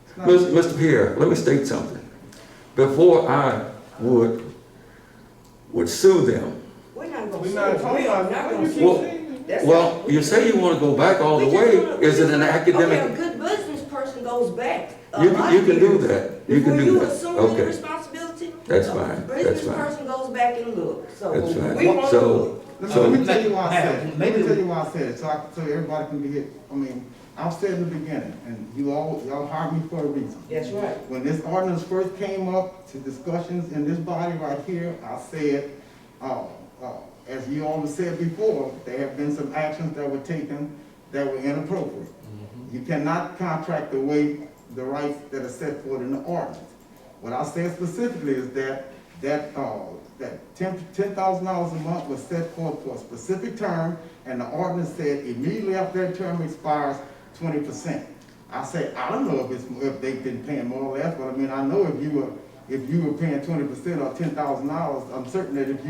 [SPEAKER 8] It's not-
[SPEAKER 1] Mr. Pierre, let me state something. Before I would sue them,
[SPEAKER 6] We're not gonna.
[SPEAKER 7] We're not
[SPEAKER 6] sue.
[SPEAKER 7] talking
[SPEAKER 6] We are
[SPEAKER 7] about,
[SPEAKER 6] not
[SPEAKER 7] why
[SPEAKER 6] gonna
[SPEAKER 7] you
[SPEAKER 6] sue.
[SPEAKER 7] keep
[SPEAKER 1] Well,
[SPEAKER 7] saying that?
[SPEAKER 6] That's
[SPEAKER 1] well,
[SPEAKER 6] not-
[SPEAKER 1] you say you want to go back all the
[SPEAKER 6] We just
[SPEAKER 1] way.
[SPEAKER 6] wanna-
[SPEAKER 1] Is it an
[SPEAKER 6] Okay, a
[SPEAKER 1] academic?
[SPEAKER 6] good business person goes back. a
[SPEAKER 1] You
[SPEAKER 6] lot
[SPEAKER 1] can
[SPEAKER 6] of
[SPEAKER 1] do
[SPEAKER 6] years.
[SPEAKER 1] that. You can
[SPEAKER 6] Before
[SPEAKER 1] do
[SPEAKER 6] you
[SPEAKER 1] that.
[SPEAKER 6] assume any
[SPEAKER 1] Okay,
[SPEAKER 6] responsibility.
[SPEAKER 1] That's
[SPEAKER 6] a
[SPEAKER 1] fine. That's
[SPEAKER 6] Business
[SPEAKER 1] fine.
[SPEAKER 6] person goes back and look, so.
[SPEAKER 1] That's fine.
[SPEAKER 6] we wanna
[SPEAKER 1] So-
[SPEAKER 6] look.
[SPEAKER 8] Listen, let me tell you why I said it. Let
[SPEAKER 2] Maybe-
[SPEAKER 8] me tell you why I said it, so everybody can be hit. I mean, I said in the beginning, and y'all hired me for a reason.
[SPEAKER 6] That's right.
[SPEAKER 8] When this ordinance first came up to discussions in this body right here, I said, as you all have said before, there have been some actions that were taken that were inappropriate. You cannot contract away the rights that are set forth in the ordinance. What I said specifically is that $10,000 a month was set forth for a specific term, and the ordinance said immediately after that term expires, 20%. I say, I don't know if they've been paying more or less, but I mean, I know if you were paying 20% or $10,000, I'm certain that if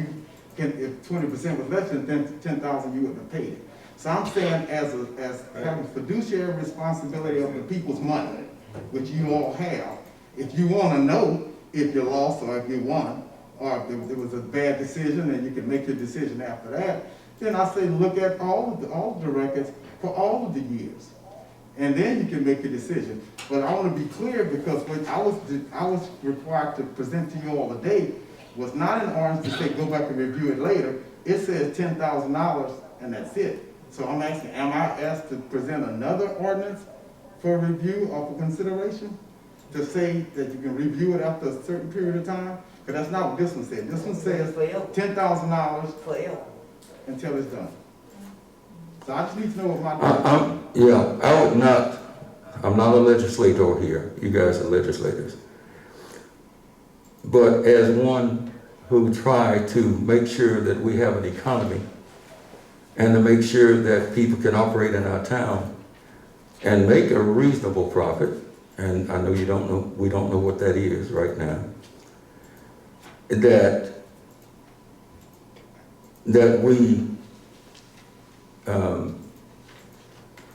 [SPEAKER 8] 20% was less than 10,000, you wouldn't have paid it. So I'm saying as having fiduciary responsibility of the people's money, which you all have, if you want to know if you lost or if you won, or if there was a bad decision and you can make your decision after that, then I say look at all of the records for all of the years. And then you can make a decision. But I want to be clear, because what I was required to present to you all today was not an ordinance to say go back and review it later. It says $10,000 and that's it. So I'm asking, am I asked to present another ordinance for review or for consideration? To say that you can review it after a certain period of time? Because that's not what this one said. This one says $10,000
[SPEAKER 6] Forever.
[SPEAKER 8] until it's done. So I just need to know what my...
[SPEAKER 1] I'm not a legislator here. You guys are legislators. But as one who tried to make sure that we have an economy and to make sure that people can operate in our town and make a reasonable profit, and I know we don't know what that is right now, that we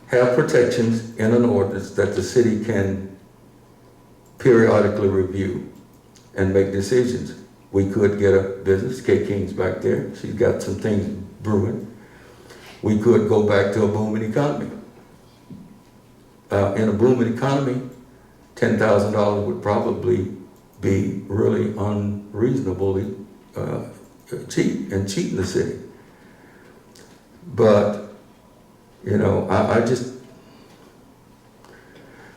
[SPEAKER 1] have protections in an ordinance that the city can periodically review and make decisions. We could get a business, Kay King's back there, she's got some things brewing. We could go back to a booming economy. In a booming economy, $10,000 would probably be really unreasonably cheap and cheating the city. But, you know,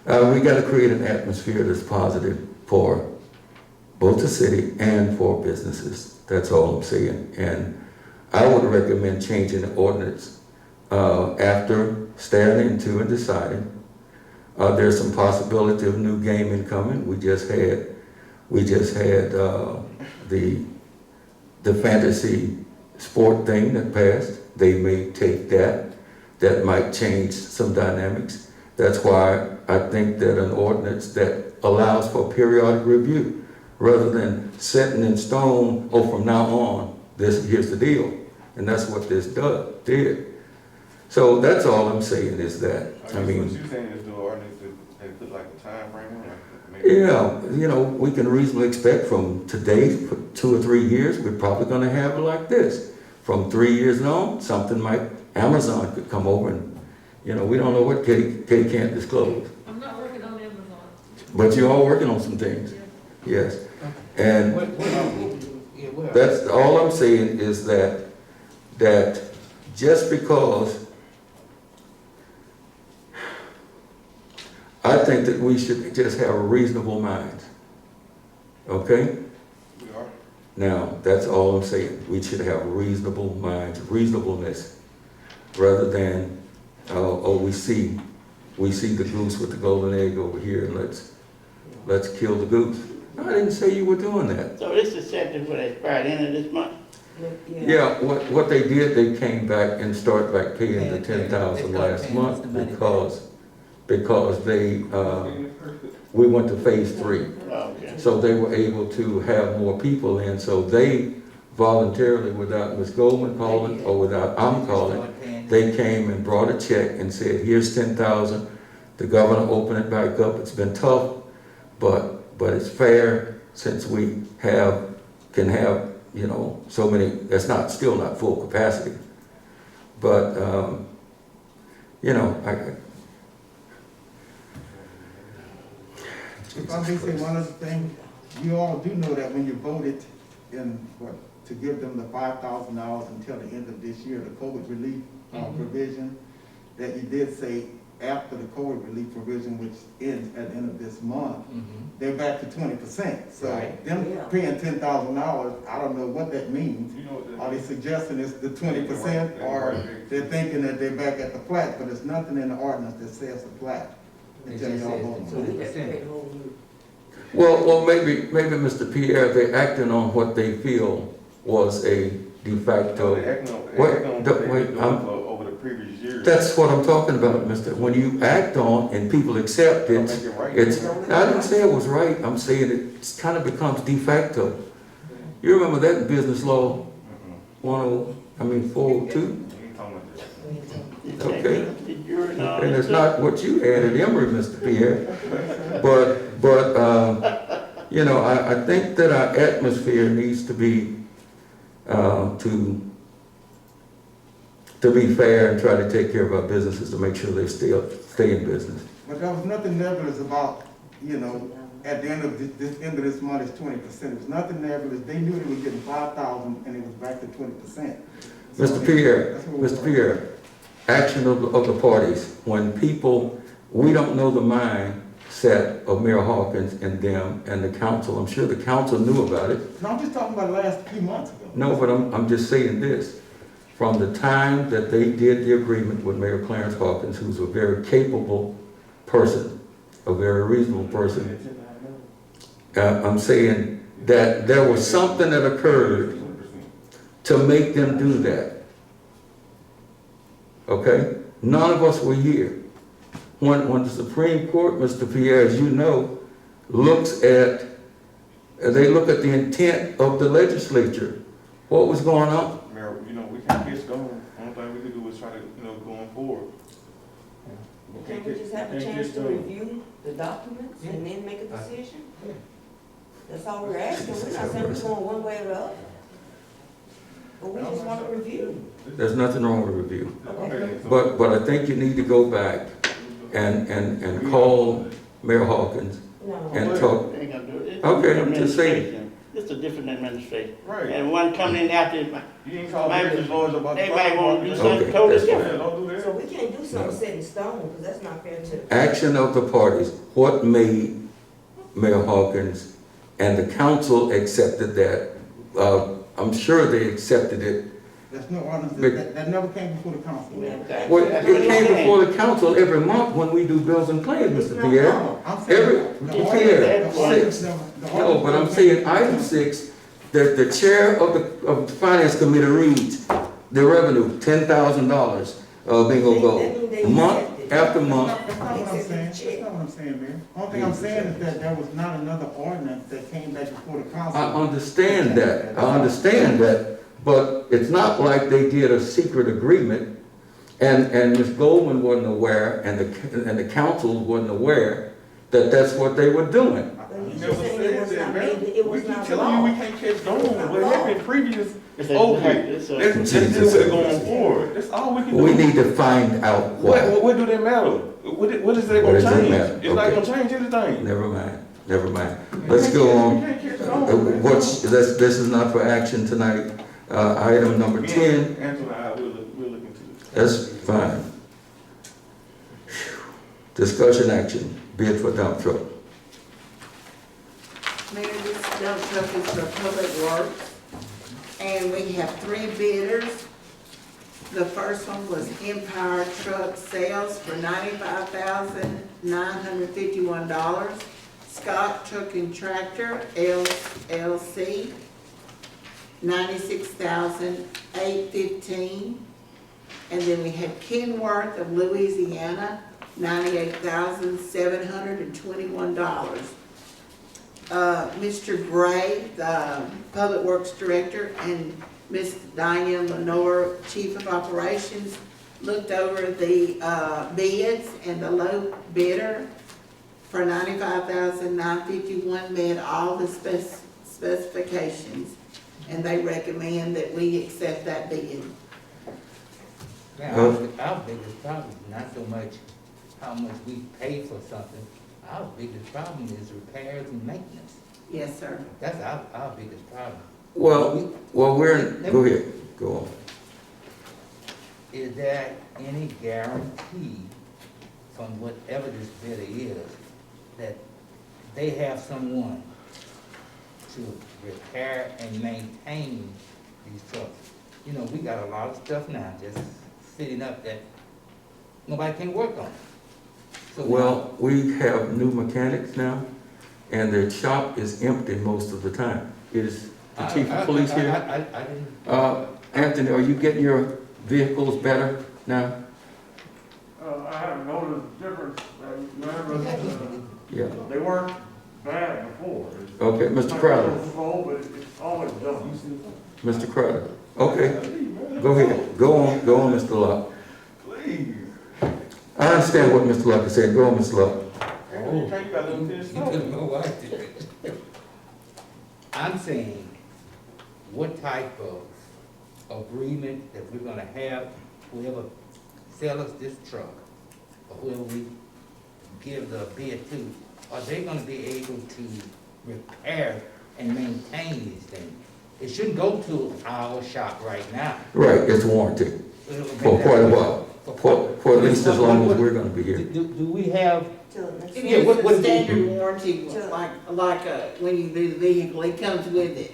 [SPEAKER 1] we got to create an atmosphere that's positive for both the city and for businesses. That's all I'm saying. And I would recommend changing the ordinance after staring into and deciding. There's some possibility of new gaming coming. We just had the fantasy sport thing that passed. They may take that. That might change some dynamics. That's why I think that an ordinance that allows for periodic review, rather than setting in stone, oh, from now on, here's the deal. And that's what this did. So that's all I'm saying is that, I mean.
[SPEAKER 7] What you're saying is do an ordinance that put like a time frame on it?
[SPEAKER 1] Yeah, you know, we can reasonably expect from today, for 2 or 3 years, we're probably gonna have it like this. From 3 years on, something like Amazon could come over and, you know, we don't know what Kay can't disclose.
[SPEAKER 10] I'm not working on Amazon.
[SPEAKER 1] But you're all working on some things, yes. And that's, all I'm saying is that just because I think that we should just have a reasonable mind, okay?
[SPEAKER 7] We are.
[SPEAKER 1] Now, that's all I'm saying. We should have reasonable minds, reasonableness, rather than, we see the goose with the golden egg over here, and let's kill the goose. No, I didn't say you were doing that.
[SPEAKER 9] So this is set to what expired end of this month?
[SPEAKER 1] Yeah, what they did, they came back and started back paying the $10,000 last month because they, we went to phase 3.
[SPEAKER 9] Okay.
[SPEAKER 1] So they were able to have more people in, so they voluntarily, without Ms. Goldman calling or without I'm calling, they came and brought a check and said, here's $10,000. The governor opened it back up. It's been tough, but it's fair since we can have, you know, so many, that's still not full capacity. But, you know,
[SPEAKER 8] If I may say one other thing, you all do know that when you voted to give them the $5,000 until the end of this year, the COVID relief provision, that you did say after the COVID relief provision, which ends at the end of this month, they're back to 20%. So them paying $10,000, I don't know what that means. Are they suggesting it's the 20%, or they're thinking that they're back at the flat, but there's nothing in the ordinance that says the flat.
[SPEAKER 2] It
[SPEAKER 8] tell
[SPEAKER 2] just
[SPEAKER 8] y'all
[SPEAKER 2] says
[SPEAKER 8] home.
[SPEAKER 2] the
[SPEAKER 6] We have to pay
[SPEAKER 2] 20%.
[SPEAKER 6] the whole year.
[SPEAKER 1] Well, maybe, Mr. Pierre, they're acting on what they feel was a de facto.
[SPEAKER 7] They're acting on
[SPEAKER 1] Wait,
[SPEAKER 7] what they've been
[SPEAKER 1] wait,
[SPEAKER 7] doing
[SPEAKER 1] I'm-
[SPEAKER 7] over the previous years.
[SPEAKER 1] That's what I'm talking about, mister. When you act on and people accept
[SPEAKER 7] Don't
[SPEAKER 1] it,
[SPEAKER 7] make it right.
[SPEAKER 1] it's, I didn't say it was right, I'm saying it kind of becomes de facto. You remember that in business law, 402?
[SPEAKER 7] We ain't talking about that.
[SPEAKER 1] Okay.
[SPEAKER 9] You're not.
[SPEAKER 1] And it's not what you added, Emory, Mr. Pierre. You know, I think that our atmosphere needs to be, to be fair and try to take care of our businesses to make sure they stay in business.
[SPEAKER 8] But there was nothing nebulous about, you know, at the end of this end of this month is 20%. It was nothing nebulous. They knew they were getting 5,000 and it was back to 20%.
[SPEAKER 1] Mr. Pierre, action of the parties, when people, we don't know the mindset of Mayor Hawkins and them and the council. I'm sure the council knew about it.
[SPEAKER 8] No, I'm just talking about the last few months ago.
[SPEAKER 1] No, but I'm just saying this. From the time that they did the agreement with Mayor Clarence Hawkins, who's a very capable person, a very reasonable person, I'm saying that there was something that occurred to make them do that. Okay? None of us were here. When the Supreme Court, Mr. Pierre, as you know, they look at the intent of the legislature. What was going on?
[SPEAKER 7] Mayor, you know, we can't catch going. Only thing we could do is try to, going forward.
[SPEAKER 6] Can't we just have a chance to review the documents and then make a decision? That's all we're asking. We're not saying we're going one way or the other. But we just want to review.
[SPEAKER 1] There's nothing wrong with review.
[SPEAKER 7] Okay, so-
[SPEAKER 1] But I think you need to go back and call Mayor Hawkins
[SPEAKER 6] No.
[SPEAKER 1] and talk.
[SPEAKER 9] Ain't gonna do it. It's
[SPEAKER 1] Okay,
[SPEAKER 9] a
[SPEAKER 1] I'm just saying.
[SPEAKER 9] administration. It's a different administration.
[SPEAKER 7] Right.
[SPEAKER 9] And one coming in after,
[SPEAKER 7] You ain't talking
[SPEAKER 9] Might-
[SPEAKER 7] business lawyers about.
[SPEAKER 9] they
[SPEAKER 7] the
[SPEAKER 9] might
[SPEAKER 7] fire
[SPEAKER 9] want to do
[SPEAKER 7] department.
[SPEAKER 9] something
[SPEAKER 1] Okay,
[SPEAKER 9] totally
[SPEAKER 1] that's fine.
[SPEAKER 9] different.
[SPEAKER 7] Yeah, don't do
[SPEAKER 6] So
[SPEAKER 7] that.
[SPEAKER 6] we can't do something set in stone, because that's not fair to.
[SPEAKER 1] Action of the parties. What made Mayor Hawkins and the council accepted that? I'm sure they accepted it.
[SPEAKER 8] There's no ordinance,
[SPEAKER 1] But-
[SPEAKER 8] that never came before the council.
[SPEAKER 9] That's-
[SPEAKER 1] Well,
[SPEAKER 9] that's
[SPEAKER 1] it
[SPEAKER 9] what I'm
[SPEAKER 1] came
[SPEAKER 9] saying.
[SPEAKER 1] before the council every month when we do bills and claims,
[SPEAKER 6] It's
[SPEAKER 1] Mr.
[SPEAKER 6] not
[SPEAKER 1] Pierre.
[SPEAKER 6] wrong.
[SPEAKER 8] I'm saying.
[SPEAKER 1] Every,
[SPEAKER 8] the ordinance-
[SPEAKER 1] Pierre,
[SPEAKER 8] the ordinance
[SPEAKER 1] six.
[SPEAKER 8] never- the
[SPEAKER 1] No,
[SPEAKER 8] ordinance
[SPEAKER 1] but I'm
[SPEAKER 8] never
[SPEAKER 1] saying
[SPEAKER 8] came
[SPEAKER 1] item
[SPEAKER 8] before.
[SPEAKER 1] 6, the chair of the finance committee reads the revenue, $10,000, bingo go. Month after month.
[SPEAKER 8] That's not what I'm saying. That's not what I'm saying, Mayor. Only thing I'm saying is that there was not another ordinance that came back before the council.
[SPEAKER 1] I understand that, but it's not like they did a secret agreement and Ms. Goldman wasn't aware and the council wasn't aware that that's what they were doing.
[SPEAKER 6] But
[SPEAKER 7] You
[SPEAKER 6] he's
[SPEAKER 7] never
[SPEAKER 6] just saying
[SPEAKER 7] said
[SPEAKER 6] it was
[SPEAKER 7] that,
[SPEAKER 6] not
[SPEAKER 7] man.
[SPEAKER 6] made, it
[SPEAKER 7] We
[SPEAKER 6] was
[SPEAKER 7] keep
[SPEAKER 6] not
[SPEAKER 7] telling you we
[SPEAKER 6] law.
[SPEAKER 7] can't catch going. What happened previous,
[SPEAKER 9] It's
[SPEAKER 7] over.
[SPEAKER 9] it's a-
[SPEAKER 7] Let's just deal with it going forward. That's all we can do.
[SPEAKER 1] We need to find out why.
[SPEAKER 7] What do they matter? What is that
[SPEAKER 1] What
[SPEAKER 7] gonna
[SPEAKER 1] does it
[SPEAKER 7] change?
[SPEAKER 1] matter?
[SPEAKER 7] It's not
[SPEAKER 1] Okay.
[SPEAKER 7] gonna change anything.
[SPEAKER 1] Never mind. Let's go on.
[SPEAKER 7] We can't catch going.
[SPEAKER 1] This is not for action tonight. Item number 10,
[SPEAKER 7] Angela, we'll look into it.
[SPEAKER 1] that's fine. Discussion action, bid for dump truck.
[SPEAKER 3] Mayor, this dump truck is for Public Works, and we have 3 bidders. The first one was Empire Truck Sales for $95,951. Scott Truck and Tractor LLC, $96,815. And then we had Kenworth of Louisiana, $98,721. Mr. Gray, the Public Works Director, and Ms. Diane Lenore, Chief of Operations, looked over the bids, and the low bidder for $95,951 met all the specifications, and they recommend that we accept that bid.
[SPEAKER 2] Now, our biggest problem is not so much how much we pay for something. Our biggest problem is repairs and maintenance.
[SPEAKER 3] Yes, sir.
[SPEAKER 2] That's our biggest problem.
[SPEAKER 1] Well, go ahead, go on.
[SPEAKER 2] Is there any guarantee from whatever this bidder is that they have someone to repair and maintain these trucks? You know, we got a lot of stuff now just sitting up that nobody can work on.
[SPEAKER 1] Well, we have new mechanics now, and their shop is empty most of the time. Is the chief of police here?
[SPEAKER 2] I didn't.
[SPEAKER 1] Anthony, are you getting your vehicles better now?
[SPEAKER 10] I haven't noticed a difference,
[SPEAKER 1] Yeah.
[SPEAKER 10] they weren't bad before.
[SPEAKER 1] Okay, Mr.
[SPEAKER 10] It's a
[SPEAKER 1] Crowder.
[SPEAKER 10] little slow, but it's always done.
[SPEAKER 1] Mr. Crowder. Okay, go ahead. Go on, Mr. Locke.
[SPEAKER 10] Please.
[SPEAKER 1] I understand what Mr. Locke is saying. Go on, Mr. Locke.
[SPEAKER 10] You got a little bit slow.
[SPEAKER 2] I'm saying, what type of agreement that we're gonna have, whoever sell us this truck, or whoever we give the bid to, are they gonna be able to repair and maintain these things? It shouldn't go to our shop right now.
[SPEAKER 1] Right, it's warranted for quite a while. For at least as long as we're gonna be here.
[SPEAKER 2] Do we have,
[SPEAKER 6] Till next
[SPEAKER 3] It
[SPEAKER 2] Yeah,
[SPEAKER 3] is
[SPEAKER 2] what
[SPEAKER 3] a
[SPEAKER 2] is it?
[SPEAKER 3] standard warranty, when you do the vehicle, it comes with it.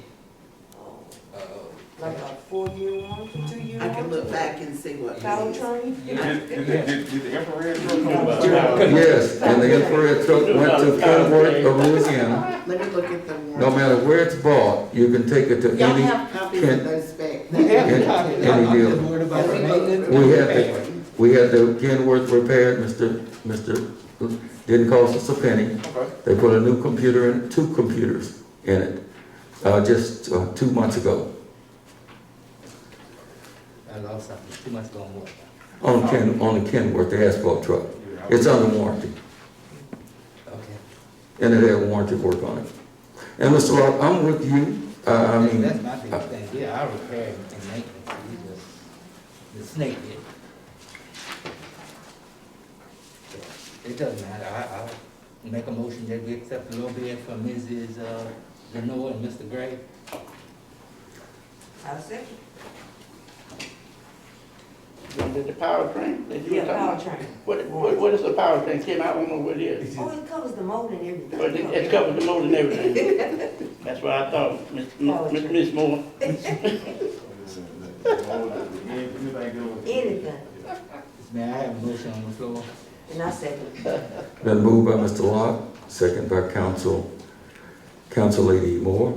[SPEAKER 6] Like a 4-year warranty, 2-year warranty?
[SPEAKER 3] I can look back and see what it is.
[SPEAKER 6] Powertrain?
[SPEAKER 7] Did the infrared truck come
[SPEAKER 1] Yes, and the infrared truck went to Kenworth of Louisiana.
[SPEAKER 3] Let me look at the warranty.
[SPEAKER 1] No matter where it's bought, you can take it to
[SPEAKER 3] Y'all
[SPEAKER 1] any,
[SPEAKER 3] have copies of those specs.
[SPEAKER 2] we have
[SPEAKER 1] Any-
[SPEAKER 2] to talk,
[SPEAKER 1] any
[SPEAKER 2] I'm
[SPEAKER 1] deal.
[SPEAKER 2] just worried about the maintenance.
[SPEAKER 1] we had the Kenworth repaired, Mr. Didn't cost us a penny.
[SPEAKER 7] Okay.
[SPEAKER 1] They put a new computer in, 2 computers in it, just 2 months ago.
[SPEAKER 2] I lost something, too much going on.
[SPEAKER 1] On the Kenworth, the asphalt truck. It's under warranty,
[SPEAKER 2] Okay.
[SPEAKER 1] and it had warranty work on it. And Mr. Locke, I'm with you. I mean,
[SPEAKER 2] That's my biggest thing, yeah, I repair and maintenance, we just, the snake bit. It doesn't matter, I'll make a motion that we accept the low bid from Mrs. Lenore and Mr. Gray.
[SPEAKER 6] I'll second.
[SPEAKER 9] The powertrain, that you
[SPEAKER 6] Yeah,
[SPEAKER 9] were talking about.
[SPEAKER 6] powertrain.
[SPEAKER 9] What is the powertrain, Kim? I don't know what it is.
[SPEAKER 6] Oh, it covers the motor and everything.
[SPEAKER 9] But it covers the motor and everything. That's what I thought, Miss Moore.
[SPEAKER 6] Anything.
[SPEAKER 2] May I have a motion on the floor?
[SPEAKER 6] And I second.
[SPEAKER 1] been moved by Mr. Locke, second by Council Lady Moore.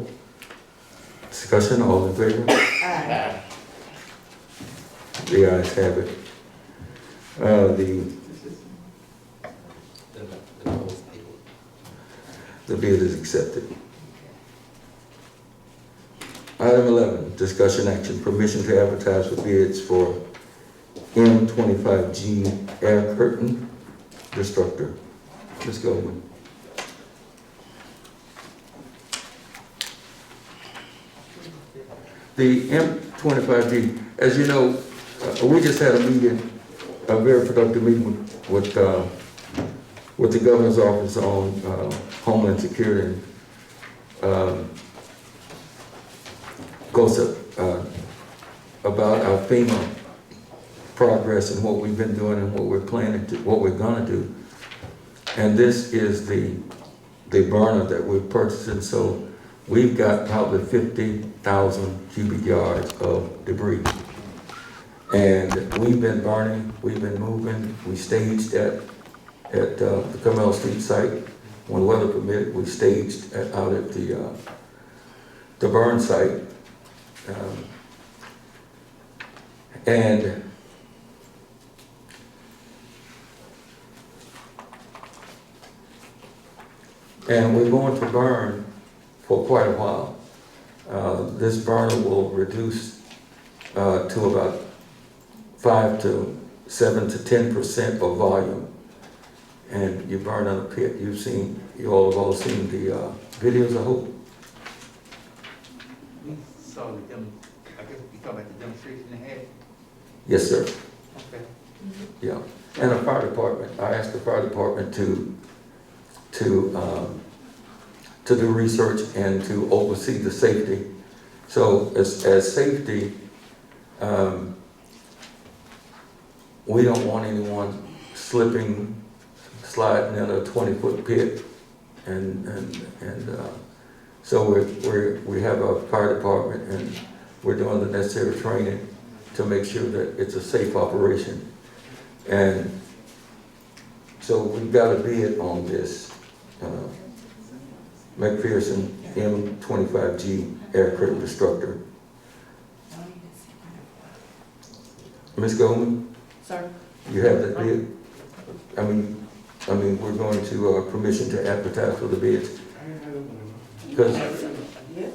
[SPEAKER 1] Discussion, all in favor?
[SPEAKER 6] Aye.
[SPEAKER 1] The ayes have it. The bid is accepted. Item 11, discussion action, permission to advertise for bids for M25G air curtain destructor. Ms. Goldman. The M25G, as you know, we just had a meeting, a very productive meeting with the governor's office on Homeland Security. And, goes about our FEMA progress and what we've been doing and what we're planning to, what we're gonna do. And this is the burner that we're purchasing, so we've got probably 50,000 cubic yards of debris. And we've been burning, we've been moving, we staged at the Carmel Street site. When weather permitted, we staged out at the burn site. And we're going to burn for quite a while. This burner will reduce to about 5 to 7 to 10% of volume. And you burn on a pit. You all have all seen the videos, I hope.
[SPEAKER 2] We saw the I guess you talking about the demonstration they had?
[SPEAKER 1] Yes, sir.
[SPEAKER 2] Okay.
[SPEAKER 1] Yeah. And the fire department, I asked the fire department to do research and to oversee the safety. So as safety, we don't want anyone slipping, sliding in a 20-foot pit. So we have a fire department and we're doing the necessary training to make sure that it's a safe operation. And So we've got a bid on this, McPherson M25G aircraft destructor. Ms. Goldman,
[SPEAKER 6] Sir?
[SPEAKER 1] you have that bid? I mean, we're going to, permission to advertise for the bids? Because,
[SPEAKER 6] Yes.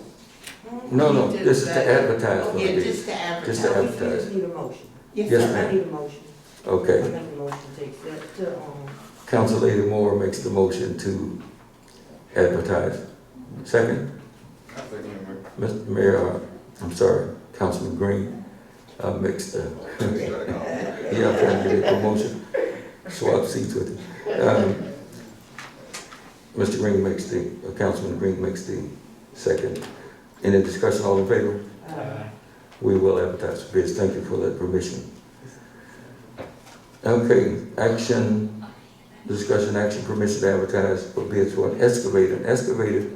[SPEAKER 1] no, this is to advertise for the
[SPEAKER 3] Yeah,
[SPEAKER 1] bids.
[SPEAKER 3] just to
[SPEAKER 1] Just to
[SPEAKER 3] advertise.
[SPEAKER 6] We
[SPEAKER 1] advertise.
[SPEAKER 6] just need a motion.
[SPEAKER 3] Yes,
[SPEAKER 1] Yes,
[SPEAKER 3] sir.
[SPEAKER 1] ma'am.
[SPEAKER 6] I need a motion. I
[SPEAKER 1] Okay.
[SPEAKER 6] make a motion to accept, to,
[SPEAKER 1] Council Lady Moore makes the motion to advertise. Second?
[SPEAKER 7] I second it, Mayor.
[SPEAKER 1] Mr. Mayor, I'm sorry, Councilman Green, makes the, yeah, I'm trying to get a promotion, swap seats with him. Mr. Green makes the, Councilman Green makes the second. Any discussion, all in favor? We will advertise for bids. Thank you for that permission. Okay, action, discussion, action, permission to advertise for bids for an excavator. An excavator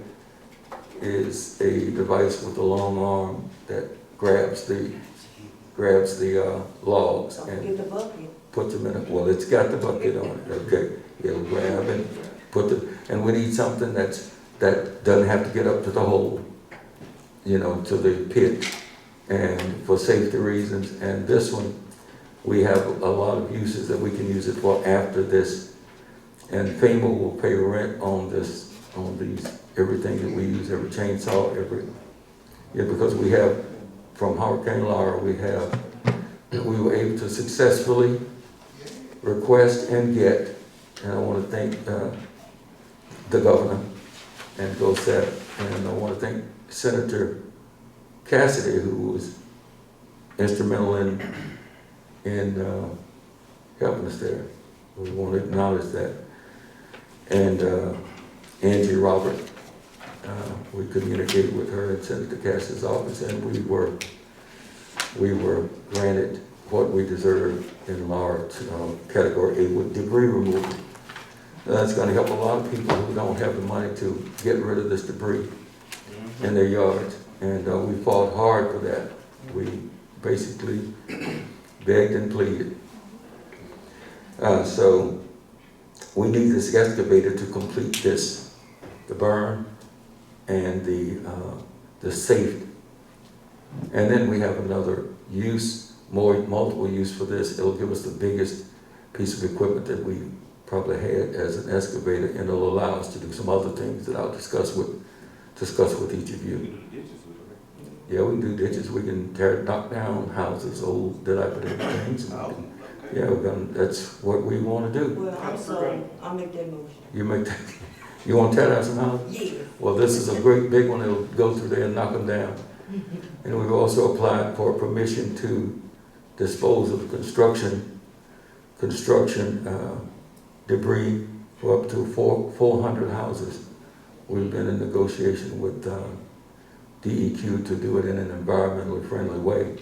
[SPEAKER 1] is a device with a long arm that grabs the logs
[SPEAKER 6] don't
[SPEAKER 1] and
[SPEAKER 6] forget the bucket.
[SPEAKER 1] put them in a, well, it's got the bucket on it, okay. It'll grab and put the, and we need something that doesn't have to get up to the hole, you know, to the pit, and for safety reasons. And this one, we have a lot of uses that we can use it for after this. And FEMA will pay rent on this, on these, everything that we use, every chainsaw, because we have, from Hurricane Laura, we were able to successfully request and get, and I want to thank the governor and GOSEP, and I want to thank Senator Cassidy, who was instrumental in helping us there. We want to acknowledge that. And Angie Robert, we communicated with her in Senator Cassidy's office, and we were granted what we deserve in Laura Category A with debris removal. That's going to help a lot of people who don't have the money to get rid of this debris in their yards. And we fought hard for that. We basically begged and pleaded. So we need this excavator to complete this, the burn and the safe. And then we have another use, multiple use for this. It'll give us the biggest piece of equipment that we probably had as an excavator, and it'll allow us to do some other things that I'll discuss with each of you. Yeah, we can do ditches. We can knock down houses, old dilapidated things. Yeah, that's what we want to do.
[SPEAKER 6] Well, I'm sorry, I'll make that motion.
[SPEAKER 1] You make that, you want to tear down some houses?
[SPEAKER 6] Yeah.
[SPEAKER 1] Well, this is a great big one. It'll go through there and knock them down. And we've also applied for permission to dispose of construction debris for up to 400 houses. We've been in negotiation with DEQ to do it in an environmentally friendly way.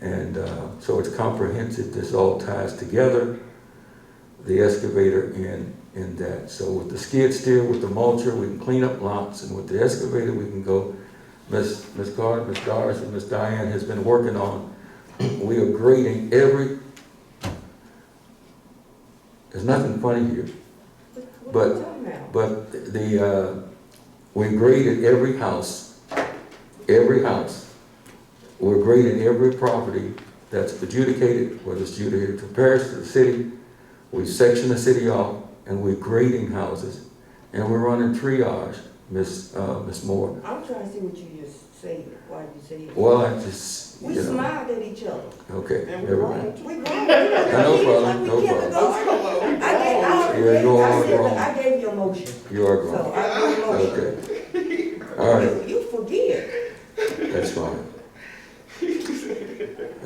[SPEAKER 1] And so it's comprehensive. This all ties together, the excavator in that. So with the skid steer, with the mulcher, we can clean up lots, and with the excavator, we can go. Ms. Carter, Ms. Doris, and Ms. Diane has been working on, we are grading every, there's nothing funny here,
[SPEAKER 6] What are you talking about?
[SPEAKER 1] but we graded every house. We're grading every property that's adjudicated, whether it's adjudicated to parish, to the city. We section the city off, and we're grading houses, and we're running triage, Miss Moore.
[SPEAKER 6] I'm trying to see what you just said, why you said it.
[SPEAKER 1] Well, I just,
[SPEAKER 6] We
[SPEAKER 1] you know,
[SPEAKER 6] smiled at each other.
[SPEAKER 1] okay,
[SPEAKER 6] And
[SPEAKER 1] never mind.
[SPEAKER 6] we grown. No
[SPEAKER 1] problem, no problem. Yeah, you are grown.
[SPEAKER 6] I gave you a motion,
[SPEAKER 1] You are
[SPEAKER 6] so
[SPEAKER 1] grown.
[SPEAKER 6] I gave you a motion.
[SPEAKER 1] Okay. All right,
[SPEAKER 6] You forget.
[SPEAKER 1] that's fine.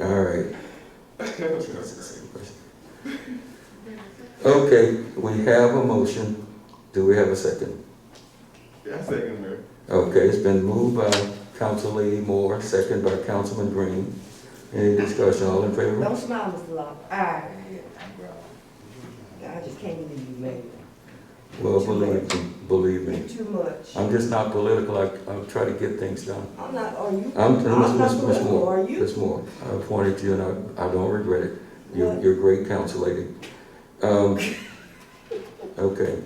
[SPEAKER 1] All right. Okay, we have a motion. Do we have a second?
[SPEAKER 7] Yeah, I second, Mayor.
[SPEAKER 1] Okay, it's been moved by Council Lady Moore, second by Councilman Green. Any discussion, all in favor?
[SPEAKER 6] Don't smile, Mr. Locke. I just can't believe you made it.
[SPEAKER 1] Well,
[SPEAKER 6] Too
[SPEAKER 1] believe me.
[SPEAKER 6] Too much.
[SPEAKER 1] I'm just not political. I try to get things done.
[SPEAKER 6] I'm not, are you?
[SPEAKER 1] I'm
[SPEAKER 6] not
[SPEAKER 1] Miss
[SPEAKER 6] political,
[SPEAKER 1] Moore.
[SPEAKER 6] are you?
[SPEAKER 1] Miss Moore, I appointed you, and I don't regret it.
[SPEAKER 6] What?
[SPEAKER 1] You're a great council lady. Okay.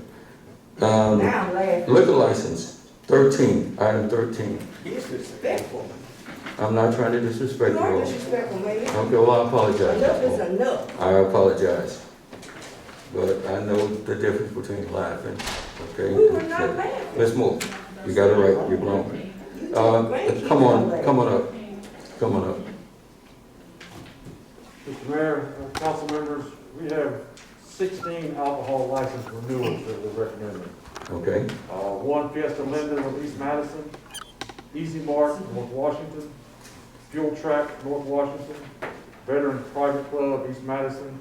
[SPEAKER 6] Now I'm laughing.
[SPEAKER 1] Liquor license, 13, item 13.
[SPEAKER 6] Disrespectful.
[SPEAKER 1] I'm not trying to disrespect
[SPEAKER 6] You
[SPEAKER 1] you
[SPEAKER 6] are
[SPEAKER 1] all.
[SPEAKER 6] disrespectful, man.
[SPEAKER 1] Okay, well, I apologize.
[SPEAKER 6] Enough is enough.
[SPEAKER 1] I apologize. But I know the difference between laughing, okay?
[SPEAKER 6] We were not laughing.
[SPEAKER 1] Let's move. You got it right, you're grown.
[SPEAKER 6] You told grandkids
[SPEAKER 1] Come on,
[SPEAKER 6] don't
[SPEAKER 1] come
[SPEAKER 6] laugh.
[SPEAKER 1] on up. Come on up.
[SPEAKER 10] Mr. Mayor, council members, we have 16 alcohol license renewals that we're recommending.
[SPEAKER 1] Okay,
[SPEAKER 10] One Fiesta Linda of East Madison, Easy Mart, North Washington, Fuel Track, North Washington, Veteran Private Club, East Madison,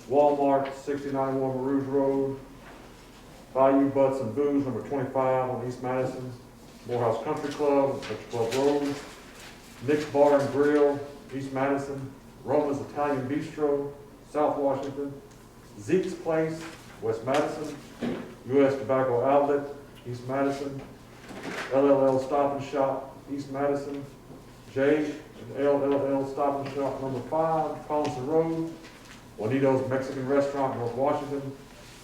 [SPEAKER 10] Walmart, 6091 Rouge Road, Bayou Butts and Booze, number 25 on East Madison, Morehouse Country Club, Country Club Road, Nick's Bar and Grill, East Madison, Roma's Italian Bistro, South Washington, Zeke's Place, West Madison, U.S. Tobacco Outlet, East Madison, LLL Stop and Shop, East Madison, J and LLL Stop and Shop, number 5, Collinson Road, Juanito's Mexican Restaurant, North Washington,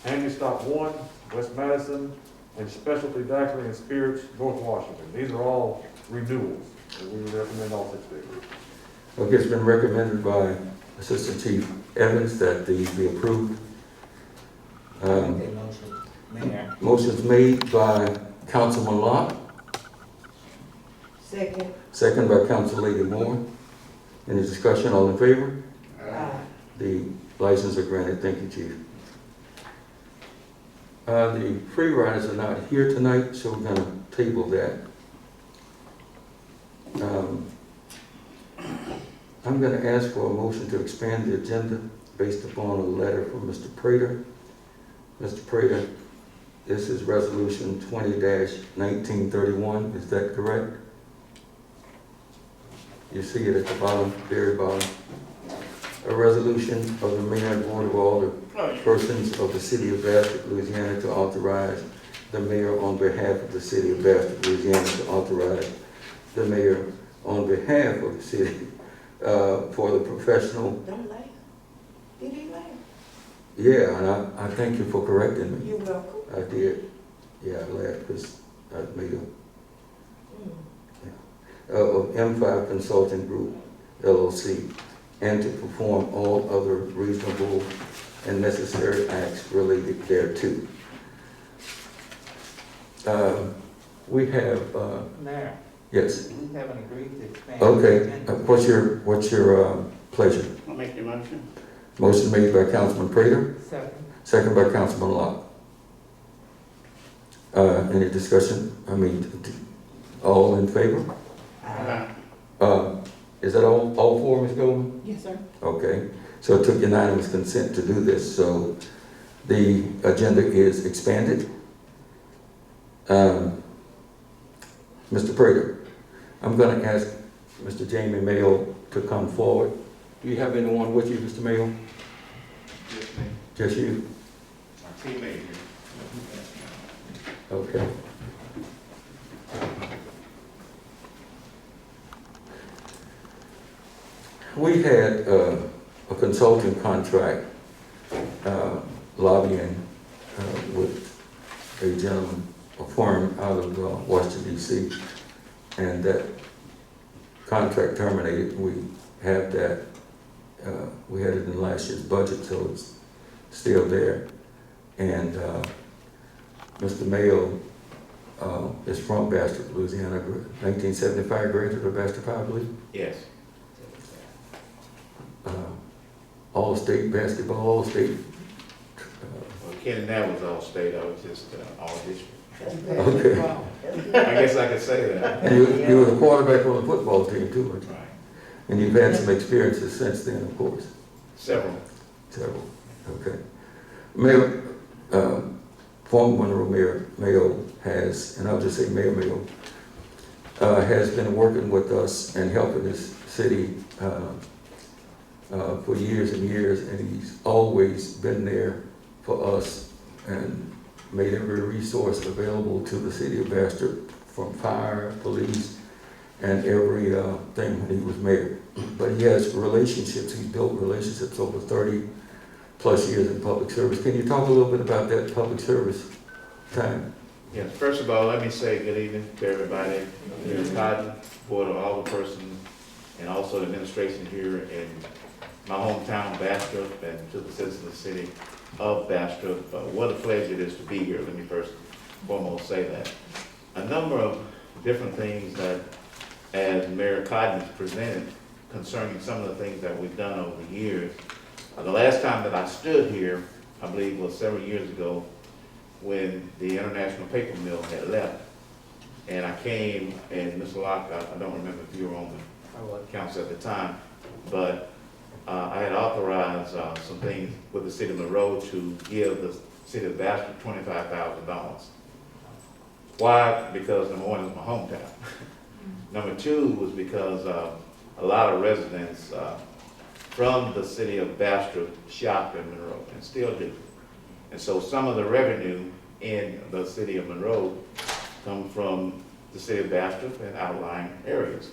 [SPEAKER 10] Handy Stop 1, West Madison, and Specialty Daiquiri and Spirits, North Washington. These are all renewals, and we would recommend all 6 vehicles.
[SPEAKER 1] okay, it's been recommended by Assistant Chief Evans that these be approved.
[SPEAKER 9] Mayor.
[SPEAKER 1] Motion's made by Councilman Locke,
[SPEAKER 6] Second.
[SPEAKER 1] second by Council Lady Moore. Any discussion, all in favor? The license are granted, thank you, Chief. The free riders are not here tonight, so we're gonna table that. I'm gonna ask for a motion to expand the agenda based upon a letter from Mr. Prater. Mr. Prater, this is resolution 20-1931, is that correct? You see it at the bottom, very bottom. A resolution of the mayor and board of all the persons of the city of Bastrop, Louisiana to authorize the mayor on behalf of the city of Bastrop, Louisiana to authorize the mayor on behalf of the city for the professional.
[SPEAKER 6] Don't laugh. Did he laugh?
[SPEAKER 1] Yeah, and I thank you for correcting me.
[SPEAKER 6] You're welcome.
[SPEAKER 1] I did. Yeah, I laughed because I made of M5 Consulting Group, LLC, and to perform all other reasonable and necessary acts related thereto. We have,
[SPEAKER 9] Mayor,
[SPEAKER 1] yes,
[SPEAKER 9] we haven't agreed to expand.
[SPEAKER 1] okay, what's your pleasure?
[SPEAKER 9] I'll make the motion.
[SPEAKER 1] Motion made by Councilman Prater,
[SPEAKER 9] Second.
[SPEAKER 1] second by Councilman Locke. Any discussion? All in favor? Is that all four, Ms. Goldman?
[SPEAKER 3] Yes, sir.
[SPEAKER 1] Okay, so it took unanimous consent to do this, so the agenda is expanded. Mr. Prater, I'm gonna ask Mr. Jamie Mayo to come forward. Do you have anyone with you, Mr. Mayo?
[SPEAKER 7] Yes, ma'am.
[SPEAKER 1] Just you?
[SPEAKER 7] My teammate here.
[SPEAKER 1] Okay. We had a consulting contract lobbying with a gentleman, a firm out of Washington, D.C., and that contract terminated. We have that, we had it in last year's budget, so it's still there. And Mr. Mayo is from Bastrop, Louisiana, 1975 graduate of Bastrop, I believe.
[SPEAKER 11] Yes.
[SPEAKER 1] All-state basketball, all-state.
[SPEAKER 11] Well, Ken and that was all state, I was just all district.
[SPEAKER 1] Okay.
[SPEAKER 11] I guess I could say that.
[SPEAKER 1] And you were the quarterback on the football team too, weren't you?
[SPEAKER 11] Right.
[SPEAKER 1] And you've had some experiences since then, of course.
[SPEAKER 11] Several.
[SPEAKER 1] Several. Okay. Mayor, former Monroe Mayor Mayo has, and I'll just say Mayor Mayo, has been working with us and helping this city for years and years, and he's always been there for us and made every resource available to the city of Bastrop, from fire, police, and every thing when he was mayor. But he has relationships, he's built relationships over 30 plus years in public service. Can you talk a little bit about that public service time?
[SPEAKER 11] Yes, first of all, let me say good evening to everybody, Mayor Cotton, Board of Alderpersons, and also the administration here in my hometown, Bastrop, and to the citizens of the city of Bastrop. What a pleasure it is to be here. Let me first and foremost say that. A number of different things that, as Mayor Cotton has presented concerning some of the things that we've done over the years. The last time that I stood here, I believe was several years ago, when the International Paper Mill had left. And I came, and Mr. Locke, I don't remember if you were on the council at the time, but I had authorized some things with the city of Monroe to give the city of Bastrop $25,000. Why? Because number one, it's my hometown. Number two was because a lot of residents from the city of Bastrop shop in Monroe and still do. And so some of the revenue in the city of Monroe come from the city of Bastrop and outlying areas.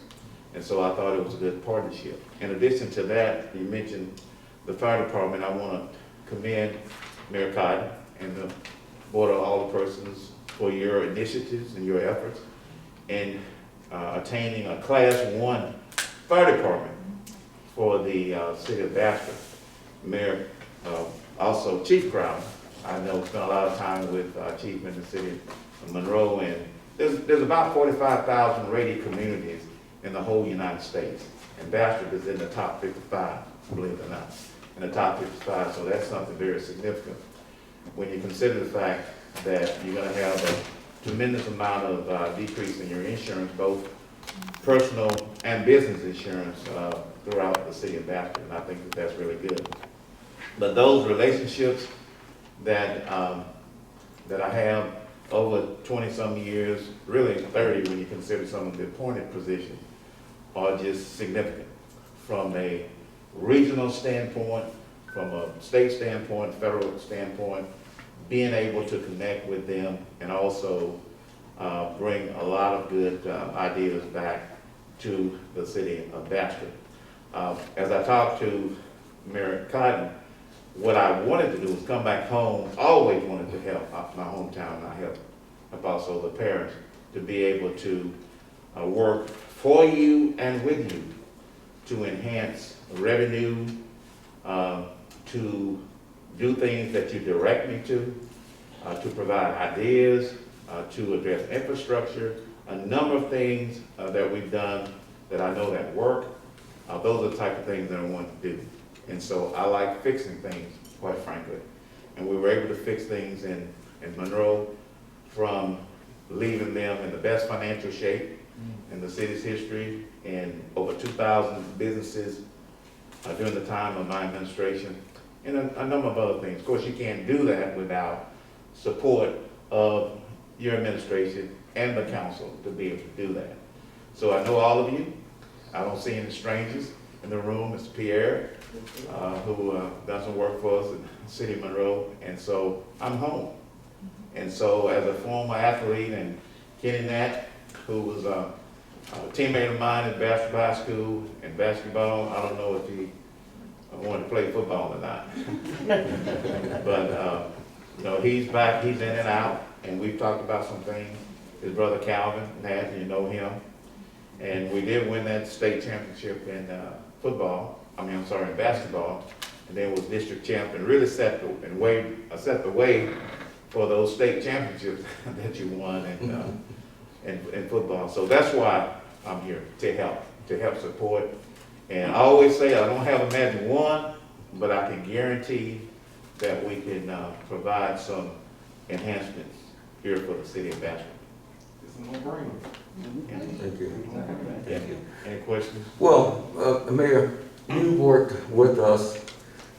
[SPEAKER 11] And so I thought it was a good partnership. In addition to that, you mentioned the fire department. I want to commend Mayor Cotton and the Board of Alderpersons for your initiatives and your efforts in attaining a Class 1 fire department for the city of Bastrop. Mayor, also Chief Crowder, I know spent a lot of time with Chief in the city of Monroe, and there's about 45,000 rated communities in the whole United States, and Bastrop is in the top 55, believe it or not, in the top 55, so that's something very significant when you consider the fact that you're going to have a tremendous amount of decrease in your insurance, both personal and business insurance throughout the city of Bastrop, and I think that that's really good. But those relationships that that I have over 20-some years, really 30 when you consider some of the appointed positions, are just significant from a regional standpoint, from a state standpoint, federal standpoint, being able to connect with them and also bring a lot of good ideas back to the city of Bastrop. As I talked to Mayor Cotton, what I wanted to do was come back home, always wanted to help my hometown, and I help also the parents to be able to work for you and with you to enhance revenue, to do things that you direct me to provide ideas, to address infrastructure, a number of things that we've done that I know that work. Those are the type of things that I want to do. And so I like fixing things, quite frankly. And we were able to fix things in Monroe, from leaving them in the best financial shape in the city's history, and over 2,000 businesses during the time of my administration, and a number of other things. Of course, you can't do that without support of your administration and the council to be able to do that. So I know all of you. I don't see any strangers in the room. Mr. Pierre, who does some work for us in the city of Monroe, and so I'm home. And so as a former athlete, and Kenny Nat, who was a teammate of mine at Bastrop High School in basketball, I don't know if he wanted to play football or not. But you know, he's back, he's in and out, and we've talked about some things. His brother Calvin Nat, you know him. And we did win that state championship in in basketball, and then was district champion. Really set the way for those state championships that you won in football. So that's why I'm here, to help support. And I always say I don't have a magic wand, but I can guarantee that we can provide some enhancements here for the city of Bastrop.
[SPEAKER 7] It's a no-brainer.
[SPEAKER 1] Thank you.
[SPEAKER 11] Yeah. Any questions?
[SPEAKER 1] Well, Mayor, you worked with us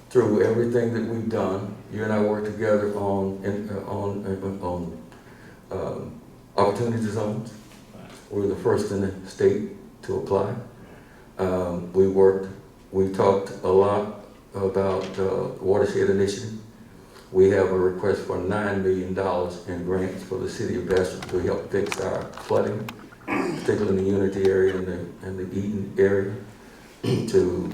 [SPEAKER 1] through everything that we've done. You and I worked together on opportunity zones. We were the first in the state to apply. We talked a lot about watershed initiative. We have a request for $9 million in grants for the city of Bastrop to help fix our flooding, particularly in the Unity area and the Eden area, to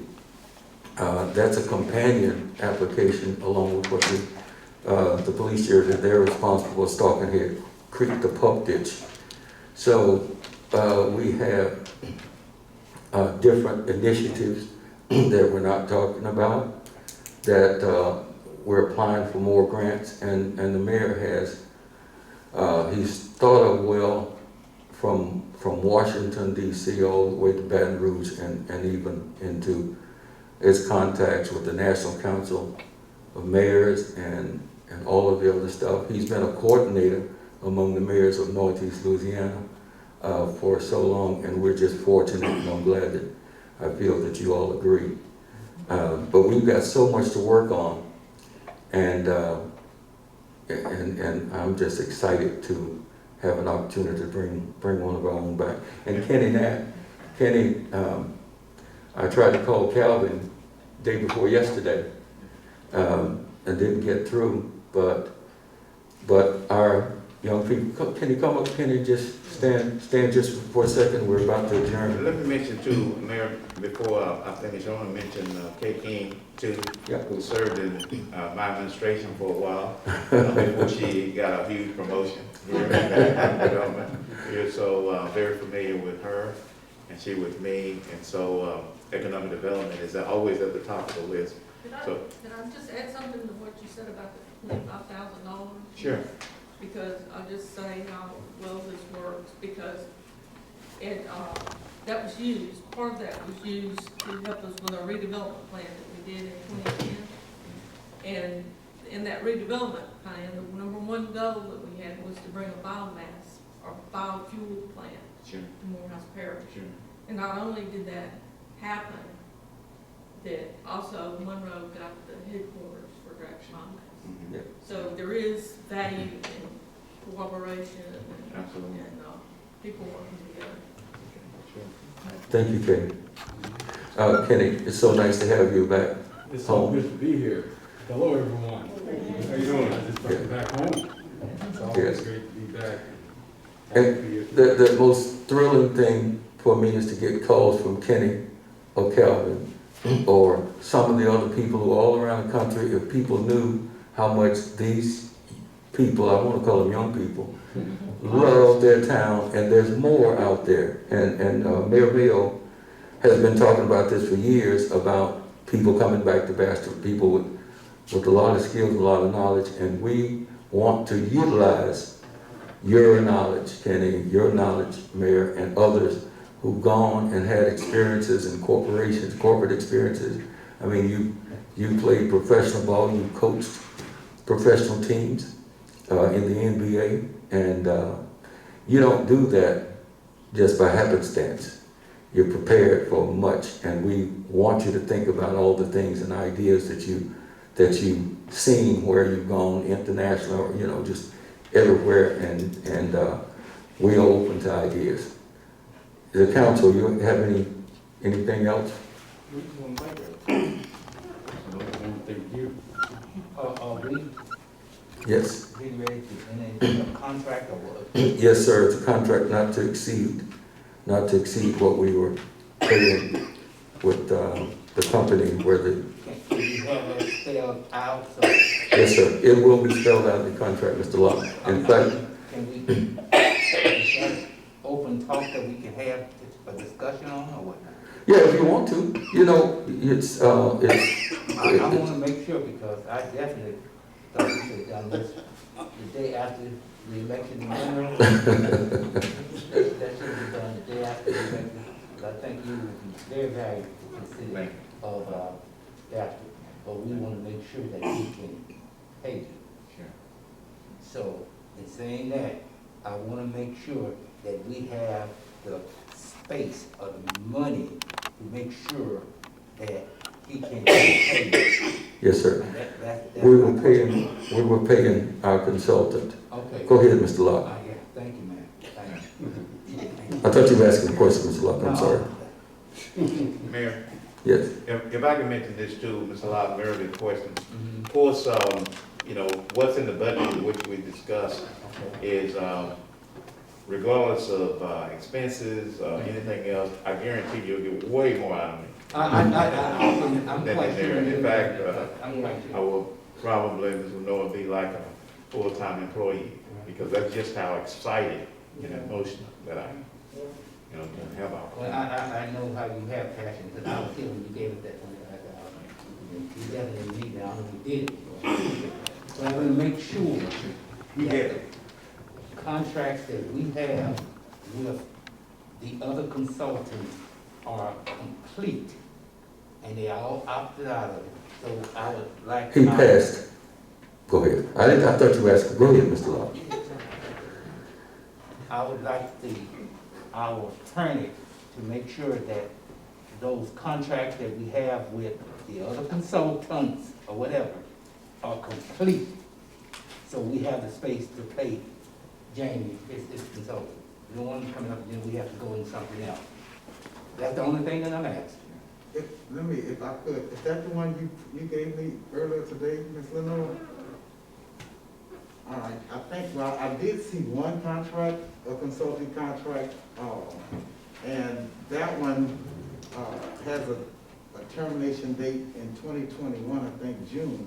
[SPEAKER 1] That's a companion application along with what the police here, that they're responsible for Stalking Head Creek, the pup ditch. So we have different initiatives that we're not talking about, that we're applying for more grants, and the mayor has, he's thought of well from Washington DC all the way to Baton Rouge and even into his contacts with the National Council of Mayors and all of the other stuff. He's been a coordinator among the mayors of Northeast Louisiana for so long, and we're just fortunate, and I'm glad that I feel that you all agree. But we've got so much to work on, and I'm just excited to have an opportunity to bring one of our own back. And Kenny, I tried to call Calvin day before yesterday, and didn't get through, but our young people, can you come up, Kenny, just stand just for a second, we're about to adjourn.
[SPEAKER 11] Let me mention too, Mayor, before I finish, I want to mention Kay King too, who served in my administration for a while, before she got a huge promotion here in economic development. We're so very familiar with her, and she with me, and so economic development is always at the top of the list.
[SPEAKER 12] Can
[SPEAKER 11] So,
[SPEAKER 12] I just add something to what you said about the $25,000?
[SPEAKER 11] sure.
[SPEAKER 12] Because I'll just say how well this works, because it, that was used, part of that was used to help us with our redevelopment plan that we did in 2010. And in that redevelopment plan, the number one goal that we had was to bring a biomass or biofuel plant
[SPEAKER 11] Sure.
[SPEAKER 12] to Morehouse Parish.
[SPEAKER 11] Sure.
[SPEAKER 12] And not only did that happen, that also Monroe got the headquarters for Drax Biomass.
[SPEAKER 11] Mm-hmm.
[SPEAKER 1] Yeah.
[SPEAKER 12] So there is value in cooperation
[SPEAKER 11] Absolutely.
[SPEAKER 12] and people working together.
[SPEAKER 1] Thank you, Kenny. Kenny, it's so nice to have you back.
[SPEAKER 13] It's so good to be here. Hello, everyone. How you doing? I just got back home. It's always great to be back.
[SPEAKER 1] And the most thrilling thing for me is to get calls from Kenny or Calvin or some of the other people who are all around the country. If people knew how much these people, I want to call them young people, love their town, and there's more out there. And Mayor Mayo has been talking about this for years, about people coming back to Bastrop, people with a lot of skills, a lot of knowledge, and we want to utilize your knowledge, Kenny, your knowledge, Mayor, and others who've gone and had experiences in corporations, corporate experiences. I mean, you played professional ball, you coached professional teams in the NBA, and you don't do that just by happenstance. You're prepared for much, and we want you to think about all the things and ideas that you've seen where you've gone international, or, you know, just everywhere, and we are open to ideas. The council, you have anything else?
[SPEAKER 2] Thank you. Are we
[SPEAKER 1] Yes.
[SPEAKER 2] getting ready to enter a contract or what?
[SPEAKER 1] Yes, sir. It's a contract not to exceed what we were paying with the company where the.
[SPEAKER 2] Can you have that spelled out? So
[SPEAKER 1] Yes, sir. It will be spelled out in the contract, Mr. Locke. In fact,
[SPEAKER 2] can we have open talk that we can have a discussion on or what?
[SPEAKER 1] yeah, if you want to, you know, it's.
[SPEAKER 2] I want to make sure, because I definitely thought we should have done this the day after the election in Monroe. That should be done the day after the election, because I think you would be very valuable to the city of Bastrop. But we want to make sure that we can pay you.
[SPEAKER 11] Sure.
[SPEAKER 2] So, in saying that, I want to make sure that we have the space or the money to make sure that he can pay you.
[SPEAKER 1] Yes, sir.
[SPEAKER 2] And that's
[SPEAKER 1] We
[SPEAKER 2] my
[SPEAKER 1] were paying our consultant.
[SPEAKER 2] Okay.
[SPEAKER 1] Go ahead, Mr. Locke.
[SPEAKER 2] Yeah, thank you, man. Thank you.
[SPEAKER 1] I thought you were asking a question, Mr. Locke. I'm sorry.
[SPEAKER 11] Mayor,
[SPEAKER 1] Yes.
[SPEAKER 11] if I can mention this too, Mr. Locke, very good question. Of course, you know, what's in the budget which we discussed is regardless of expenses, anything else, I guarantee you'll get way more out of me.
[SPEAKER 2] I'm
[SPEAKER 11] Than
[SPEAKER 2] quite
[SPEAKER 11] in
[SPEAKER 2] sure.
[SPEAKER 11] there. In fact,
[SPEAKER 2] I'm quite
[SPEAKER 11] I
[SPEAKER 2] sure.
[SPEAKER 11] will probably, Ms. Lenore, be like a full-time employee, because that's just how excited and emotional that I, can have our.
[SPEAKER 2] Well, I know how you have passion, because I was here when you gave us that $25,000. You definitely need that, I know you did it. But I'm gonna make sure that the contracts that we have with the other consultants are complete, and they all opted out of it. So I would like.
[SPEAKER 1] He passed. Go ahead. I thought you were asking. Go ahead, Mr. Locke.
[SPEAKER 2] I would like our attorney to make sure that those contracts that we have with the other consultants or whatever are complete. So we have the space to pay Jamie, his consultant. We don't want him coming up and then we have to go into something else. That's the only thing that I'm asking.
[SPEAKER 8] If I could, is that the one you gave me earlier today, Ms. Lenore? All right, I think, well, I did see one contract, a consulting contract, and that one, has a termination date in 2021, I think, June.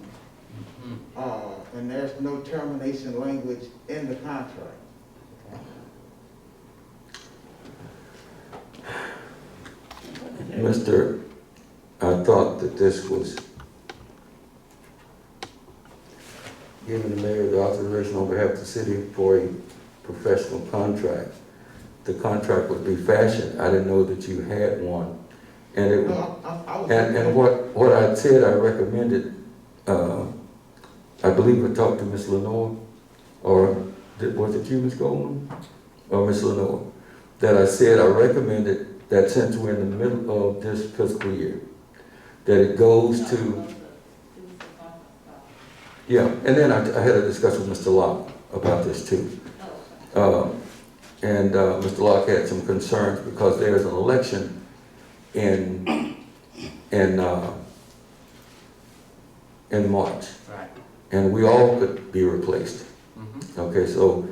[SPEAKER 8] And there's no termination language in the contract.
[SPEAKER 1] Mr., I thought that this was giving the mayor the authorization on behalf of the city for a professional contract. The contract would be fashioned. I didn't know that you had one. And it, and what I said, I recommended, I believe I talked to Ms. Lenore, or was it you, Ms. Goldman? Or Ms. Lenore? That I said I recommended that since we're in the middle of this fiscal year, that it goes to, yeah, and then I had a discussion with Mr. Locke about this too. Mr. Locke had some concerns because there's an election in March.
[SPEAKER 2] Right.
[SPEAKER 1] And we all could be replaced. Okay, so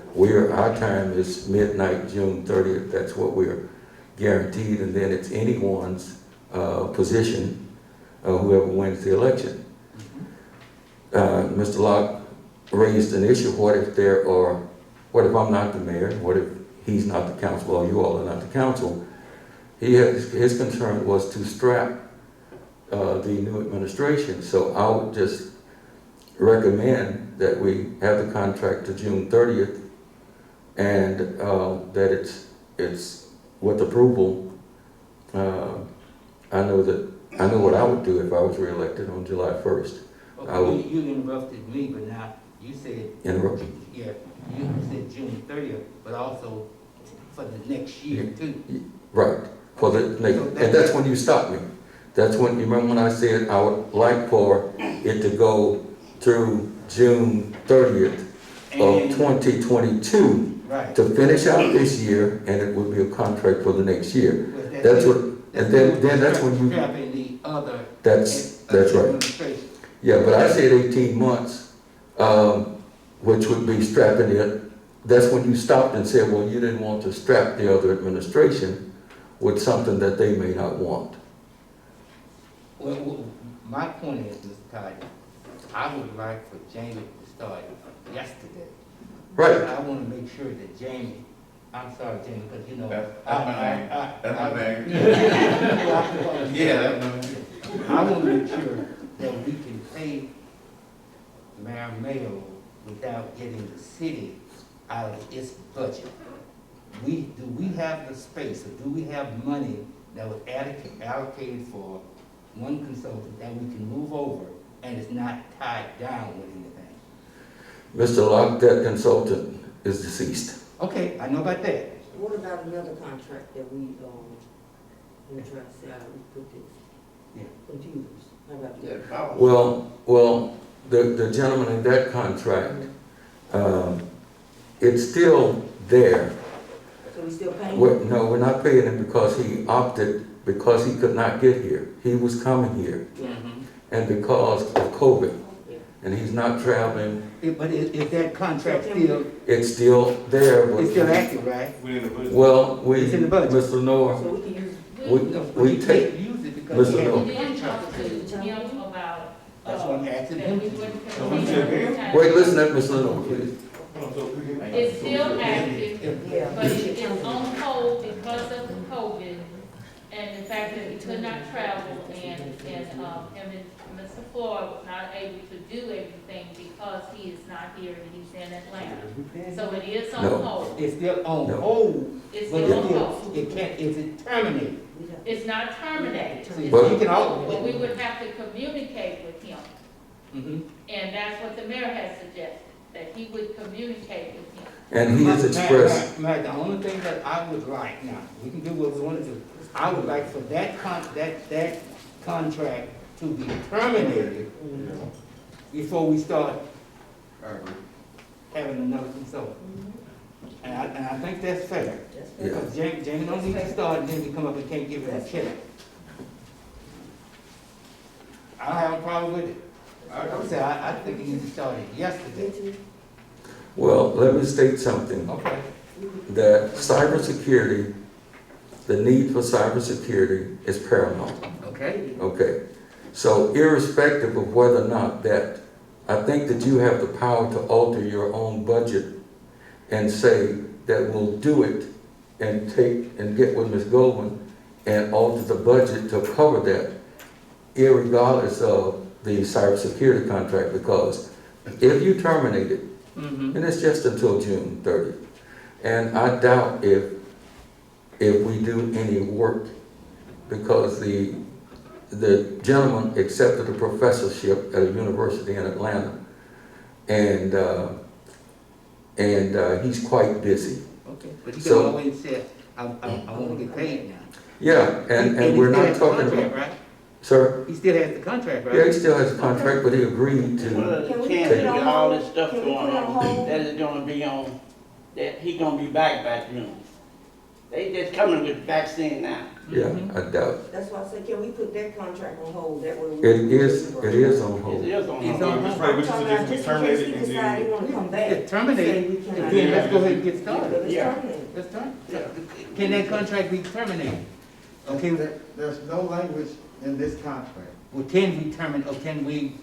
[SPEAKER 1] our time is midnight, June 30th, that's what we're guaranteed, and then it's anyone's position, whoever wins the election. Mr. Locke raised an issue, what if I'm not the mayor, what if he's not the council, or you all are not the council? His concern was to strap the new administration, so I would just recommend that we have the contract to June 30th, and that it's with approval. I know what I would do if I was reelected on July 1st.
[SPEAKER 2] Okay, you interrupted me, but now you said.
[SPEAKER 1] Interrupted?
[SPEAKER 2] Yeah, you said June 30th, but also for the next year too.
[SPEAKER 1] Right, for the next, and that's when you stopped me. That's when, you remember when I said I would like for it to go through June 30th of 2022
[SPEAKER 2] Right.
[SPEAKER 1] to finish out this year, and it would be a contract for the next year. That's what, and then that's when you.
[SPEAKER 2] Trapping the other.
[SPEAKER 1] That's right.
[SPEAKER 2] Administration.
[SPEAKER 1] Yeah, but I said 18 months, which would be strapping it. That's when you stopped and said, well, you didn't want to strap the other administration with something that they may not want.
[SPEAKER 2] Well, my point is, Mr. Todd, I would like for Jamie to start yesterday.
[SPEAKER 1] Right.
[SPEAKER 2] I want to make sure that Jamie, I'm sorry, Jamie, because you know.
[SPEAKER 11] That's my name.
[SPEAKER 2] Yeah,
[SPEAKER 11] that's my name.
[SPEAKER 2] I want to make sure that we can pay Mayor Mayo without getting the city out of its budget. Do we have the space, or do we have money that was allocated for one consultant that we can move over and it's not tied down with anything?
[SPEAKER 1] Mr. Locke, that consultant is deceased.
[SPEAKER 2] Okay, I know about that.
[SPEAKER 6] What about another contract that we try to say, how we put this?
[SPEAKER 2] Yeah.
[SPEAKER 6] Computers, how about that?
[SPEAKER 11] Yeah,
[SPEAKER 1] Well, the gentleman in that contract, it's still there.
[SPEAKER 6] So we still paying?
[SPEAKER 1] No, we're not paying him because he opted, because he could not get here. He was coming here, and because of COVID.
[SPEAKER 6] Yeah.
[SPEAKER 1] and he's not traveling,
[SPEAKER 2] But is that contract still,
[SPEAKER 1] it's still there. But
[SPEAKER 2] it's still active, right?
[SPEAKER 7] We in the budget.
[SPEAKER 1] Well, we,
[SPEAKER 2] It's in the budget.
[SPEAKER 1] Mr. Lenore,
[SPEAKER 6] So we can use.
[SPEAKER 1] we take,
[SPEAKER 2] Use it because
[SPEAKER 1] Mr.
[SPEAKER 2] we
[SPEAKER 1] Lenore.
[SPEAKER 12] We didn't talk to him about,
[SPEAKER 2] That's what I'm asking
[SPEAKER 12] that
[SPEAKER 2] him.
[SPEAKER 12] we wouldn't
[SPEAKER 7] So we
[SPEAKER 12] continue.
[SPEAKER 7] said-
[SPEAKER 1] Wait, listen at Mr. Lenore, please.
[SPEAKER 12] It's still active,
[SPEAKER 6] Yeah.
[SPEAKER 12] but it is on hold because of the COVID and the fact that he could not travel and him and Mr. Floyd was not able to do everything because he is not here and he's in Atlanta. So it is on
[SPEAKER 1] No.
[SPEAKER 12] hold.
[SPEAKER 2] It's still on
[SPEAKER 1] No.
[SPEAKER 2] hold,
[SPEAKER 12] It's
[SPEAKER 2] but
[SPEAKER 12] still on hold.
[SPEAKER 2] it can't, is it terminated?
[SPEAKER 12] It's not terminated. It's
[SPEAKER 1] But-
[SPEAKER 2] You can
[SPEAKER 12] on
[SPEAKER 2] al-
[SPEAKER 12] hold, but we would have to communicate with him.
[SPEAKER 2] Mhm.
[SPEAKER 12] And that's what the mayor has suggested, that he would communicate with him.
[SPEAKER 1] And he has expressed,
[SPEAKER 2] Matt, the only thing that I would like, now, we can do what we want to do. I would like for that contract to be terminated before we start
[SPEAKER 7] I agree.
[SPEAKER 2] having another consultant. And I think that's fair.
[SPEAKER 1] yeah,
[SPEAKER 2] Because Jamie don't need to start and then we come up and can't give him a check. I don't have a problem with it. I would say, I think he needs to start it yesterday.
[SPEAKER 1] well, let me state something,
[SPEAKER 2] Okay.
[SPEAKER 1] that cybersecurity, the need for cybersecurity is paramount.
[SPEAKER 2] Okay.
[SPEAKER 1] Okay, so irrespective of whether or not that, I think that you have the power to alter your own budget and say that we'll do it and take and get with Ms. Goldman and alter the budget to cover that, irregardless of the cybersecurity contract, because if you terminate it,
[SPEAKER 2] Mm-hmm.
[SPEAKER 1] and it's just until June 30th, and I doubt if we do any work, because the gentleman accepted a professorship at a university in Atlanta, and he's quite busy.
[SPEAKER 2] Okay, but he
[SPEAKER 1] So-
[SPEAKER 2] can always say, I want to get paid now.
[SPEAKER 1] Yeah, and
[SPEAKER 2] he
[SPEAKER 1] we're
[SPEAKER 2] still
[SPEAKER 1] not
[SPEAKER 2] has the
[SPEAKER 1] talking
[SPEAKER 2] contract,
[SPEAKER 1] about,
[SPEAKER 2] right?
[SPEAKER 1] sir,
[SPEAKER 2] He still has the contract, right?
[SPEAKER 1] yeah, he still has a contract, but he agreed to,
[SPEAKER 9] Well,
[SPEAKER 6] Can we
[SPEAKER 9] can't
[SPEAKER 6] put it
[SPEAKER 9] with
[SPEAKER 6] on
[SPEAKER 9] all
[SPEAKER 6] hold?
[SPEAKER 9] this stuff
[SPEAKER 6] Can we
[SPEAKER 9] going
[SPEAKER 6] put it on
[SPEAKER 9] on,
[SPEAKER 6] hold?
[SPEAKER 9] that is gonna be on, that he gonna be back by June. They just coming with vaccine now.
[SPEAKER 1] yeah, I doubt.
[SPEAKER 6] That's why I said, can we put that contract on hold? That way. we-
[SPEAKER 1] It is on
[SPEAKER 9] It
[SPEAKER 1] hold.
[SPEAKER 9] is on
[SPEAKER 2] It's
[SPEAKER 9] hold.
[SPEAKER 2] on
[SPEAKER 7] Mr.
[SPEAKER 2] hold.
[SPEAKER 7] Ray, we should
[SPEAKER 6] I'm talking about
[SPEAKER 7] just
[SPEAKER 6] just in
[SPEAKER 7] terminate
[SPEAKER 6] case
[SPEAKER 7] it
[SPEAKER 6] he
[SPEAKER 7] and
[SPEAKER 6] decide he
[SPEAKER 7] then.
[SPEAKER 6] wanna come back.
[SPEAKER 2] It's terminated,
[SPEAKER 6] Say we
[SPEAKER 2] and
[SPEAKER 6] cannot-
[SPEAKER 2] then let's go ahead and get
[SPEAKER 6] But
[SPEAKER 2] started.
[SPEAKER 6] it's
[SPEAKER 9] Yeah.
[SPEAKER 6] terminated.
[SPEAKER 2] Let's start.
[SPEAKER 9] Yeah.
[SPEAKER 2] Can that contract be terminated? Okay,
[SPEAKER 8] There's no language in this contract.
[SPEAKER 2] well, can we terminate, or can we
[SPEAKER 8] I mean,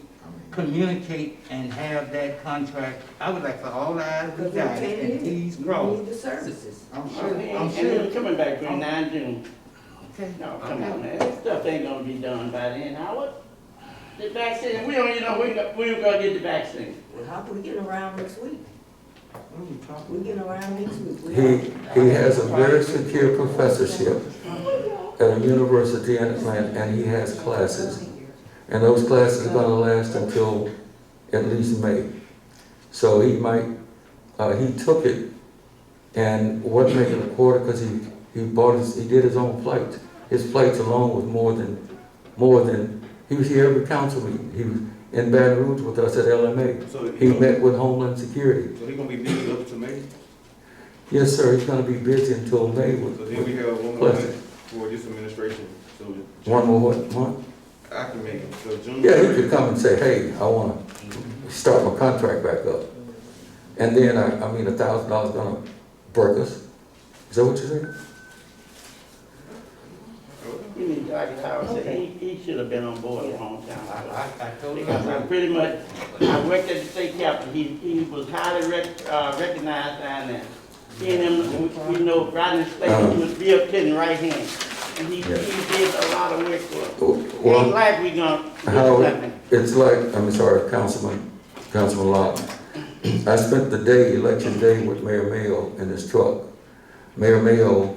[SPEAKER 2] communicate and have that contract? I would like for all the I's to
[SPEAKER 6] Because
[SPEAKER 2] be
[SPEAKER 6] we
[SPEAKER 2] dotted
[SPEAKER 6] can't
[SPEAKER 2] and
[SPEAKER 6] do
[SPEAKER 2] T's
[SPEAKER 6] it. We
[SPEAKER 2] crossed.
[SPEAKER 6] need the services.
[SPEAKER 8] I'm
[SPEAKER 9] Oh,
[SPEAKER 8] sure,
[SPEAKER 9] he
[SPEAKER 8] I'm
[SPEAKER 9] ain't
[SPEAKER 8] sure,
[SPEAKER 9] coming back between 9 June.
[SPEAKER 2] Okay.
[SPEAKER 9] No, come on, man, this stuff ain't gonna be done by then, Howard. The vaccine, we don't even know when we gonna get the vaccine.
[SPEAKER 6] Well, how can we get around next week? We getting around next week. We
[SPEAKER 1] He has a very secure professorship at a university in Atlanta, and he has classes. And those classes are gonna last until at least May. So he might, he took it and wasn't making a quarter because he did his own flights. His flights alone was more than, he was here every council meeting. He was in Baton Rouge with us at LMA.
[SPEAKER 7] So
[SPEAKER 1] He met with Homeland Security.
[SPEAKER 7] So he gonna be busy up to May?
[SPEAKER 1] Yes, sir, he's gonna be busy until May with,
[SPEAKER 7] So then we have one more
[SPEAKER 1] Plus-
[SPEAKER 7] month for this administration, so.
[SPEAKER 1] one more month.
[SPEAKER 7] I can make it, so June.
[SPEAKER 1] Yeah, he could come and say, hey, I wanna start my contract back up. And then, I mean, $1,000 gonna break us. Is that what you said?
[SPEAKER 9] You need Dr. Howard said, he should have been on board a long time ago.
[SPEAKER 2] I told you.
[SPEAKER 9] Because I pretty much, I worked at the state capitol, he was highly recognized down there. He and him, we know, right in the state, he was Bill Clinton right hand. And he did a lot of work for us. Ain't
[SPEAKER 1] Well,
[SPEAKER 9] like we gonna do
[SPEAKER 1] how,
[SPEAKER 9] something.
[SPEAKER 1] it's like, I'm sorry, Councilman Lott. I spent the day, election day, with Mayor Mayo in his truck. Mayor Mayo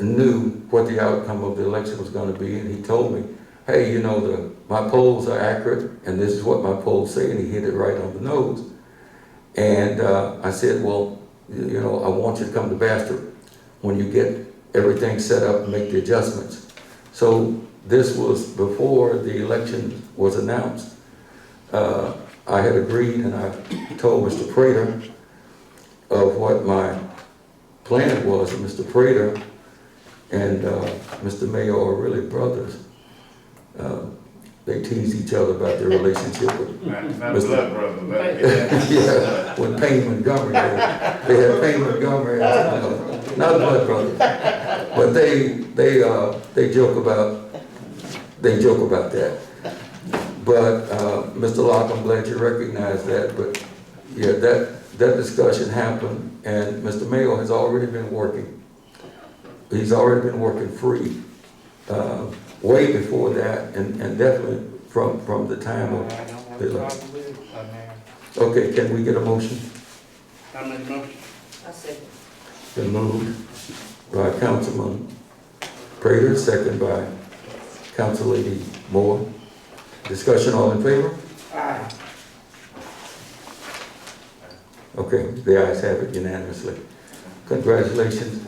[SPEAKER 1] knew what the outcome of the election was gonna be, and he told me, hey, you know, my polls are accurate, and this is what my polls say, and he hit it right on the nose. And I said, well, you know, I want you to come to Bastrop when you get everything set up and make the adjustments. So this was before the election was announced. I had agreed, and I told Mr. Prater of what my plan was, and Mr. Prater and Mr. Mayo are really brothers. they tease each other about their relationship with
[SPEAKER 11] Not
[SPEAKER 1] Mr.
[SPEAKER 11] blood brother, but.
[SPEAKER 1] yeah, with Payne Montgomery. They had Payne Montgomery, not blood brother. But they joke about that. But, Mr. Locke, I'm glad you recognize that, but yeah, that discussion happened, and Mr. Mayo has already been working. He's already been working free, way before that, and definitely from the time of the election. Okay, can we get a motion?
[SPEAKER 9] I make a motion.
[SPEAKER 6] I second.
[SPEAKER 1] Been moved by Councilman Prater, second by Council Lady Moore. Discussion, all in favor?
[SPEAKER 9] Aye.
[SPEAKER 1] Okay, the ayes have it unanimously. Congratulations.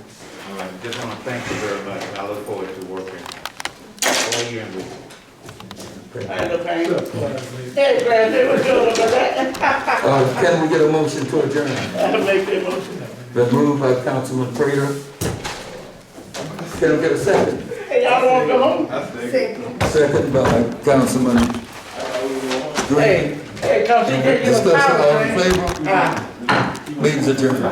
[SPEAKER 11] All right, just want to thank you very much. I look forward to working all year with you.
[SPEAKER 9] I ain't no pain. Hey, Brad, what's going on about that?
[SPEAKER 1] Can we get a motion to adjourn?
[SPEAKER 9] I make that motion.
[SPEAKER 1] Been moved by Councilman Prater. Can we get a second?
[SPEAKER 9] Hey, y'all don't wanna go home?
[SPEAKER 1] Second by Councilman Green.
[SPEAKER 9] Hey, cause he did you a
[SPEAKER 1] Discussion, all in
[SPEAKER 9] power, man.
[SPEAKER 1] favor? Meeting's adjourned.